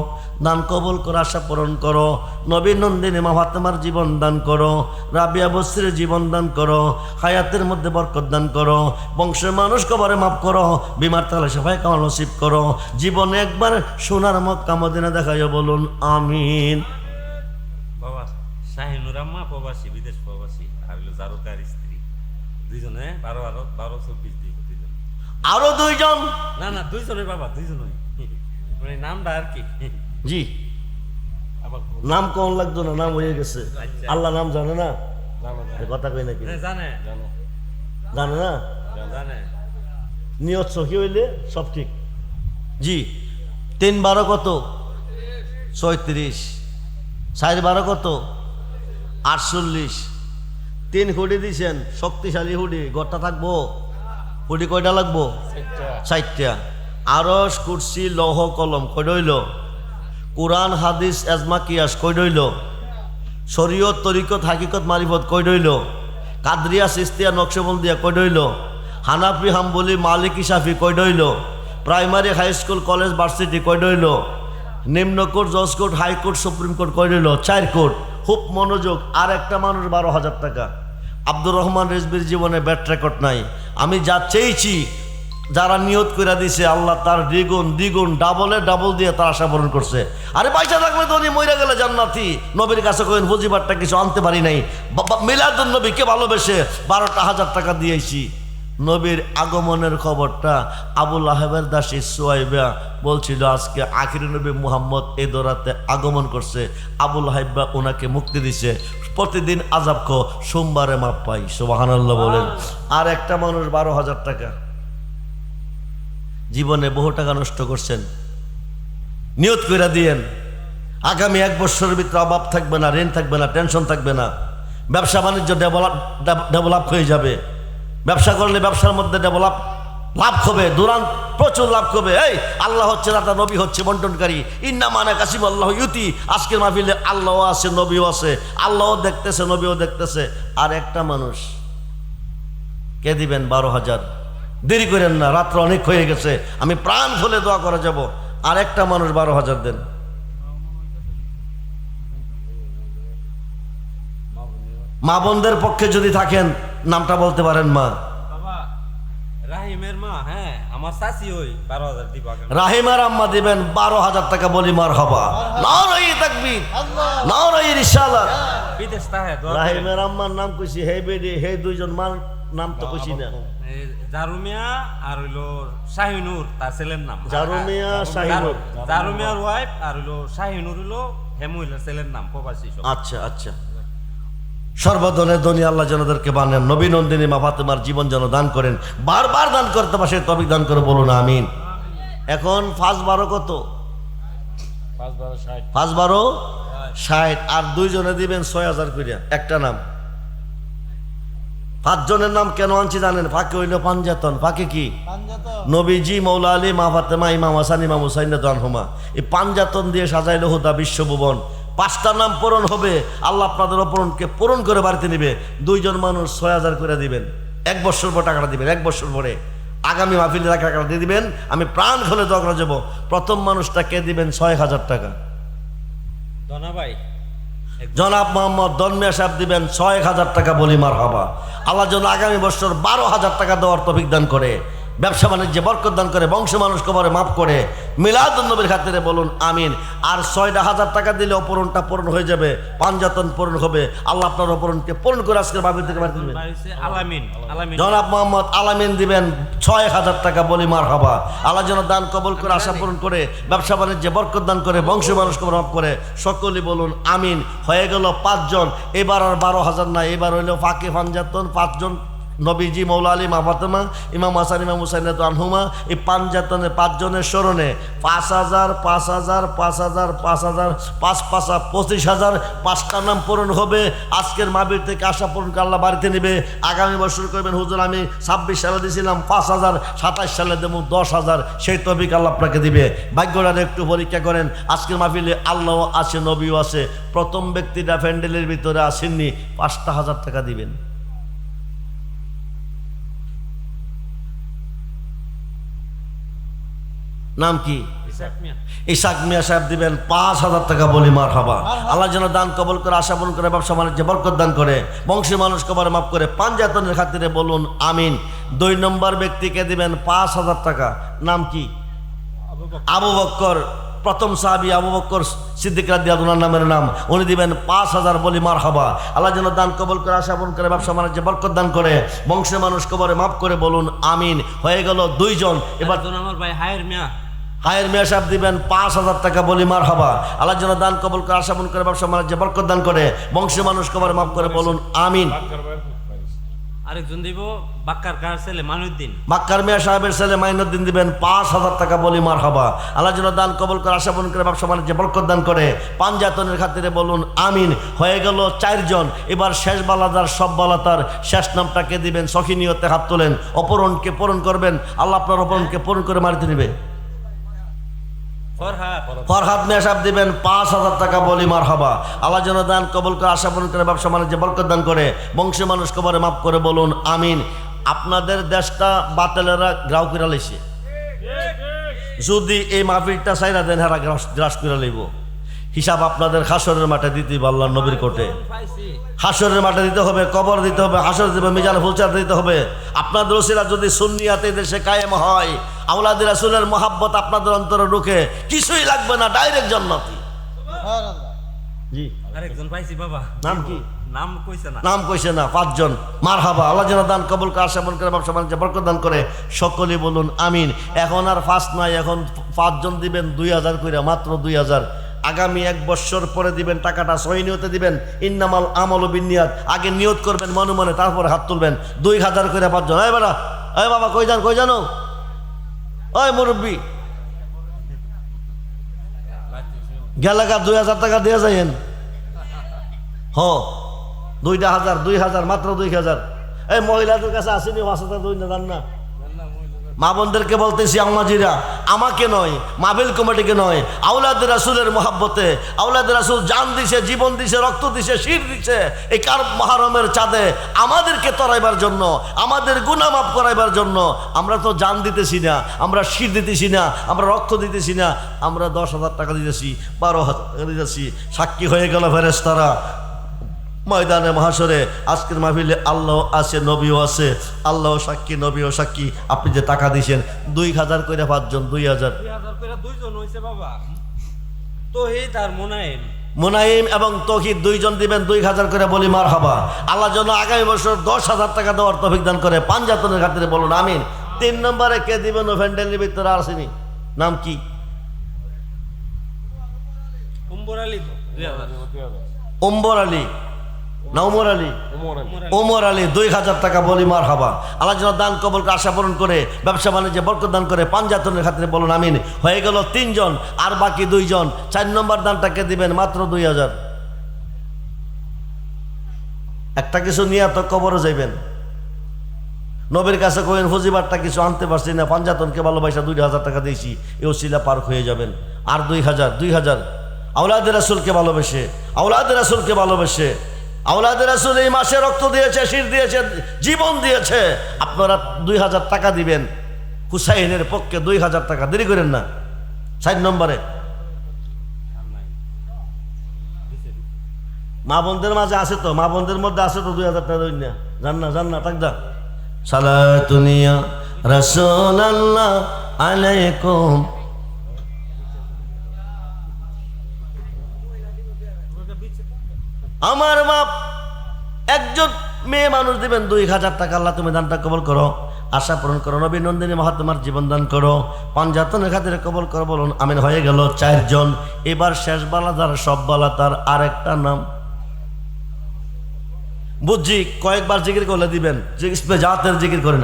দান কবুল করে আশা পূরণ করো। নবী নন্দিনী মা ফাতেমার জীবন দান করো, রাবিয়া বসরির জীবন দান করো, হায়াতের মধ্যে বরকত দান করো, বংশের মানুষ কবরে মাফ করো, বিমার তালে সবাই কামাল নসিব করো। জীবনে একবার সোনার মক্কা মদিনা দেখাইও, বলুন আমিন। বাবা শাহিনুর আম্মা প্রবাসী, বিদেশ প্রবাসী, আর হলো জারুকার স্ত্রী, দুইজনে 12-24 দিব দুইজন। আরো দুইজন, না না দুইজনে বাবা, দুইজনই মানে নামটা আর কি। জি আবার নাম কম লাগতো না, নাম হয়ে গেছে। আচ্ছা। আল্লাহ নাম জানে না, জানো এ কথা কই নাকি? জানে জানো জানে না, জানে। নিয়ত সখী হইলে সব ঠিক। জি 3-12 কত? 36। 4-12 কত? 48। 3 হুডি দিছেন, শক্তিশালী হুডি। গড়টা থাকবো? হুডি কয়টা লাগবো? 4টা। আরশ কুরসি লৌহ কলম কয় রইল? কোরআন হাদিস এজমা কিয়াস কয় রইল? শরীয়ত তরিকত হাকিকত মারিফত কয় রইল? কাদরিয়া সিস্তিয়া নকশবন্দিয়া কয় রইল? হানাফি হাম্বলি মালিকি শাফি কয় রইল? Primary high school college varsity কয় রইল? নিম্ন কোর্ট জজ কোর্ট হাইকোর্ট সুপ্রিম কোর্ট কয় রইল? 4 কোর্ট। খুব মনোযোগ। আর একটা মানুষ 12,000 টাকা। আব্দুর রহমান রেজবির জীবনে ব্যাট রেকর্ড নাই। আমি যা চেয়েছি, যারা নিয়ত করে দিছে, আল্লাহ তার দ্বিগুণ দ্বিগুণ ডাবল দিয়ে তার আশা পূরণ করছে। আরে পয়সা থাকলে তো উনি মইরা গেলে জান্নাতি। নবীর কাছে কইন ফজিবারটা কিছু আনতে পারি নাই, মিলাদুন নবীকে ভালোবেসে 12,000 টাকা দিয়েছি। নবীর আগমনের খবরটা আবুল আহেবের দাসী সুয়াইবা বলছিল, আজকে আখিরি নবী মুহাম্মদ এই দরাতে আগমন করছে। আবুল আহেবা ওনাকে মুক্তি দিছে। প্রতিদিন আযাব খো, সোমবারে মাপ পাই। সুবহানাল্লাহ বলেন। আর একটা মানুষ 12,000 টাকা। জীবনে বহু টাকা নষ্ট করছেন। নিয়ত করে দিয়েন, আগামী 1 বছরের ভিতরে অভাব থাকবে না, ঋণ থাকবে না, টেনশন থাকবে না, ব্যবসা বাণিজ্য ডেভেলপ হয়ে যাবে। ব্যবসা করলে ব্যবসার মধ্যে লাভ হবে, দুরান্ত প্রচুর লাভ হবে। এই আল্লাহ হচ্ছে দাতা, নবী হচ্ছে বন্টনকারী। ইন্না মানে কাসিম আল্লাহ ইউতি। আজকের মাহফিলে আল্লাহও আছে, নবীও আছে। আল্লাহও দেখতেছে, নবীও দেখতেছে। আর একটা মানুষ কে দিবেন? 12,000। দেরি করেন না, রাত্র অনেক হয়ে গেছে, আমি প্রাণ খুলে দোয়া করে যাব। আর একটা মানুষ 12,000 দেন। মা বোনদের পক্ষে যদি থাকেন নামটা বলতে পারেন। মা বাবা রাহিমের মা, হ্যাঁ আমার চাচি, ওই 12,000 দিব আগামী। রাহিমার আম্মা দিবেন 12,000 টাকা। বলি মারহাবা, নারায়ে তাকবীর, নারায়ে রিসালাত। বিদেশ তাহে রাহিমের আম্মার নাম কইছি, হে বেডি, হে দুইজন মার নাম তো কইছি না। জারুমিয়া আর হইলো শাহিনুর, তার ছেলের নাম। জারুমিয়া শাহিনুর, জারুমিয়ার ওয়াইফ, আর হইলো শাহিনুর হইলো হেমুইলার ছেলের নাম, প্রবাসী সব। আচ্ছা আচ্ছা। সর্বধনে ধনী আল্লাহ জনদেরকে বানান। নবী নন্দিনী মা ফাতেমার জীবন যেন দান করেন, বারবার দান করতে পারে, তবে দান করে বলুন আমিন। এখন 5-12 কত? 5-12 60। আর দুইজনে দিবেন 6,000 করিয়া। একটা নাম। 5 জনের নাম কেন আনছি জানেন? ফাঁকে হইল পাঞ্জাতন। ফাঁকে কি? নবীজি, মৌলা আলী, মা ফাতেমা, ইমাম হাসান, ইমাম হুসাইন রাদিয়াল্লাহু। এই পাঞ্জাতন দিয়ে সাজাইল হুদা বিশ্বভুবন। 5টা নাম পূরণ হবে, আল্লাহ আপনাদের অপূরণকে পূরণ করে বাড়িতে নিবে। 2 জন মানুষ 6,000 করে দিবেন। 1 বছর পর টাকাটা দিবেন। 1 বছর পরে আগামী মাহফিলে টাকাটা দিয়ে দিবেন। আমি প্রাণ খুলে দোয়া করে যাব। প্রথম মানুষটা কে দিবেন? 6,000 টাকা। দনা ভাই, জনাব মোহাম্মদ দনমিয়া সাহেব দিবেন 6,000 টাকা। বলি মারহাবা। আল্লাহ যেন আগামী বছর 12,000 টাকা দেওয়ার তৌফিক দান করে, ব্যবসা বাণিজ্যে বরকত দান করে, বংশ মানুষ কবরে মাফ করে, মিলাদুন নবীর খাতিরে বলুন আমিন। আর 6,000 টাকা দিলে অপূরণটা পূরণ হয়ে যাবে, পাঞ্জাতন পূরণ হবে। আল্লাহ আপনার অপূরণকে পূরণ করে আজকের বাবির থেকে বাড়িতে দিবেন। আলামিন, আলামিন জনাব মোহাম্মদ আলামিন দিবেন 6,000 টাকা। বলি মারহাবা। আল্লাহ যেন দান কবুল করে, আশা পূরণ করে, ব্যবসা বাণিজ্যে বরকত দান করে, বংশ মানুষ কবরে মাফ করে। সকলেই বলুন আমিন। হয়ে গেল 5 জন। এবার আর 12,000 না, এবার হইল ফাঁকে পাঞ্জাতন 5 জন। নবীজি, মৌলা আলী, মা ফাতেমা, ইমাম হাসান, ইমাম হুসাইন রাদিয়াল্লাহু। এই পাঞ্জাতনে 5 জনের স্মরণে 5,000 5,000 5,000 5,000 5 5 25,000 5টা নাম পূরণ হবে। আজকের মাহফিল থেকে আশা পূরণ করে আল্লাহ বাড়িতে নেবে। আগামী বছর করবেন, হুজুর আমি 26 সালে দিয়েছিলাম 5,000, 27 সালে দেবো 10,000। সেই তৌফিক আল্লাহ আপনাকে দিবে। ভাগ্যটা একটু পরীক্ষা করেন। আজকের মাহফিলে আল্লাহ আছে, নবীও আছে। প্রথম ব্যক্তিটা প্যান্ডেলের ভিতরে আসেননি, 5,000 টাকা দিবেন। নাম কি? ইসাক মিয়া। ইসাক মিয়া সাহেব দিবেন 5,000 টাকা, বলি মারহাবা। আল্লাহ যেন দান কবল করে, আশা পূরণ করে, ব্যবসা বাণিজ্যে বরকত দান করে, বংশী মানুষ কবরে মাফ করে, পাঞ্জাতনের খাতিরে বলুন আমিন। 2 নম্বর ব্যক্তিকে দিবেন 5,000 টাকা। নাম কি? আবু বকর। আবু বক্কর, প্রথম সাহাবী আবু বক্কর সিদ্দিক রাদিয়াল্লাহু আনহু নামের নাম। উনি দিবেন 5,000, বলি মারহাবা। আল্লাহ যেন দান কবল করে, আশা পূরণ করে, ব্যবসা বাণিজ্যে বরকত দান করে, বংশের মানুষ কবরে মাফ করে, বলুন আমিন। হয়ে গেল 2 জন। এবার একজন আমার ভাই হায়ের মিয়া। হায়ের মিয়া সাহেব দিবেন 5,000 টাকা, বলি মারহাবা। আল্লাহ যেন দান কবল করে, আশা পূরণ করে, ব্যবসা বাণিজ্যে বরকত দান করে, বংশের মানুষ কবরে মাফ করে, বলুন আমিন। আরেকজন দিব বাক্কার কার ছেলে মাইনুদ্দিন। বাক্কার মিয়া সাহেবের ছেলে মাইনুদ্দিন দিবেন 5,000 টাকা, বলি মারহাবা। আল্লাহ যেন দান কবল করে, আশা পূরণ করে, ব্যবসা বাণিজ্যে বরকত দান করে, পাঞ্জাতনের খাতিরে বলুন আমিন। হয়ে গেল 4 জন। এবার শেষ বালাদার সব বালাতার শেষ নামটাকে দিবেন, সখী নিয়তে হাত তোলেন, অপরণকে পূরণ করবেন। আল্লাহ আপনার অপরণকে পূরণ করে মারিতে নেবে। ফরহাদ মিয়া সাহেব দিবেন 5,000 টাকা, বলি মারহাবা। আল্লাহ যেন দান কবল করে, আশা পূরণ করে, ব্যবসা বাণিজ্যে বরকত দান করে, বংশের মানুষ কবরে মাফ করে, বলুন আমিন। আপনাদের দেশটা বাতেলেরা গ্রাউ করে লাইছে। যদি এই মাহফিলটা চাইরা দেন, হারা গ্রাস করে লইব। হিসাব আপনাদের হাসরের মাঠে দিতে হবে, আল্লাহর নবীর কোটে। হাসরের মাঠে দিতে হবে, কবর দিতে হবে, হাসর দিতে হবে, মিজান ফুলচার দিতে হবে। আপনাদের ওসিলা যদি সুন্নিয়াতে দেশে কায়েম হয়, আওলাদ রাসূলের মহাব্বত আপনাদের অন্তরে ঢুকে, কিছুই লাগবে না, ডাইরেক্ট জান্নাতি। জি, আরেকজন পাইছি বাবা। নাম কি? নাম কইছে না। নাম কইছে না। 5 জন। মারহাবা। আল্লাহ যেন দান কবুল করে, আশা পূরণ করে, ব্যবসা বাণিজ্যে বরকত দান করে, সকলেই বলুন আমিন। এখন আর 5 নাই, এখন 5 জন দিবেন 2,000 কইরা, মাত্র 2,000। আগামী 1 বছর পরে দিবেন টাকাটা, সহি নিয়তে দিবেন। ইন্নামাল আমালু বিন্নিয়াত। আগে নিয়ত করবেন মনে মনে, তারপরে হাত তুলবেন। 2,000 কইরা 5 জন। এই বেটা, এই বাবা, কই জানো? ওই মুরব্বী, গেলাকা 2,000 টাকা দিয়ে যাইয়েন। হ, 2,000 মাত্র 2,000। এই মহিলাদের কাছে আসেনি 5,000 2 না, জান না? মা বোনদেরকে বলতেছি, আম্মাজিরা, আমাকে নয়, মাহফিল কমিটিকে নয়, আওলাদ রাসূলের মহাব্বতে, আওলাদ রাসূল জান দিছে, জীবন দিছে, রক্ত দিছে, শির দিছে, এই কার মুহররমের চাঁদে আমাদেরকে তরাইবার জন্য, আমাদের গুনাহ মাফ করাইবার জন্য। আমরা তো জান দিতেছি না, আমরা শির দিতেছি না, আমরা রক্ত দিতেছি না, আমরা 10,000 টাকা দিতেছি, 12,000 টাকা দিতেছি। সাক্ষী হয়ে গেল ফেরেশতারা ময়দানে মাহশরে। আজকের মাহফিলে আল্লাহ আছে, নবীও আছে। আল্লাহ সাক্ষী, নবীও সাক্ষী। আপনি যে টাকা দিয়েছেন 2,000 করে 5 জন, 2,000 করে 2 জন হইছে বাবা। তৌহিদ আর মুনাইম এবং তৌহিদ 2 জন দিবেন 2,000 করে, বলি মারহাবা। আল্লাহ যেন আগামী বছর 10,000 টাকা দেওয়ার তৌফিক দান করে, পাঞ্জাতনের খাতিরে বলুন আমিন। 3 নম্বরে কে দিবেন? ফ্যান্ডেলের ভিতরে আসেনি। নাম কি? উম্বর আলী। 2000। উম্বর আলী না উমর আলী? ওমর আলী 2,000 টাকা, বলি মারহাবা। আল্লাহ যেন দান কবল করে, আশা পূরণ করে, ব্যবসা বাণিজ্যে বরকত দান করে, পাঞ্জাতনের খাতিরে বলুন আমিন। হয়ে গেল 3 জন, আর বাকি 2 জন। 4 নম্বর দানটাকে দিবেন মাত্র 2,000। একটা কিছু নিয়ে তো কবরে যাইবেন, নবীর কাছে কইন ফজিবারটা কিছু আনতে পারছি না, পাঞ্জাতনকে ভালোবাসা 2,000 টাকা দিয়েছি, এই ওসিলা পার হয়ে যাবেন। আর 2,000 আওলাদ রাসূলকে ভালোবেসে, আওলাদ রাসূলকে ভালোবেসে, আওলাদ রাসূল এই মাসে রক্ত দিয়েছে, শির দিয়েছে, জীবন দিয়েছে। আপনারা 2,000 টাকা দিবেন হুসাইনের পক্ষে। 2,000 টাকা, দেরি করেন না। 4 নম্বরে মা বোনদের মাঝে আছে তো, মা বোনদের মধ্যে আছে তো 2,000 টাকা দিন না, জান না টাক দা। সালাতুনিয়া রাসূলুল্লাহ আলাইকুম। আমার বাপ একজন মেয়ে মানুষ দিবেন 2,000 টাকা। আল্লাহ তুমি দানটা কবল করো, আশা পূরণ করো, নবী নন্দিনী মহাত্মার জীবন দান করো, পাঞ্জাতনের খাতিরে কবল করো, বলুন আমিন। হয়ে গেল 4 জন। এবার শেষ বালাদার সব বালাতার আরেকটা নাম বুঝছি, কয়েকবার জিকির করলে দিবেন, যে ইসমে জাতের জিকির করেন।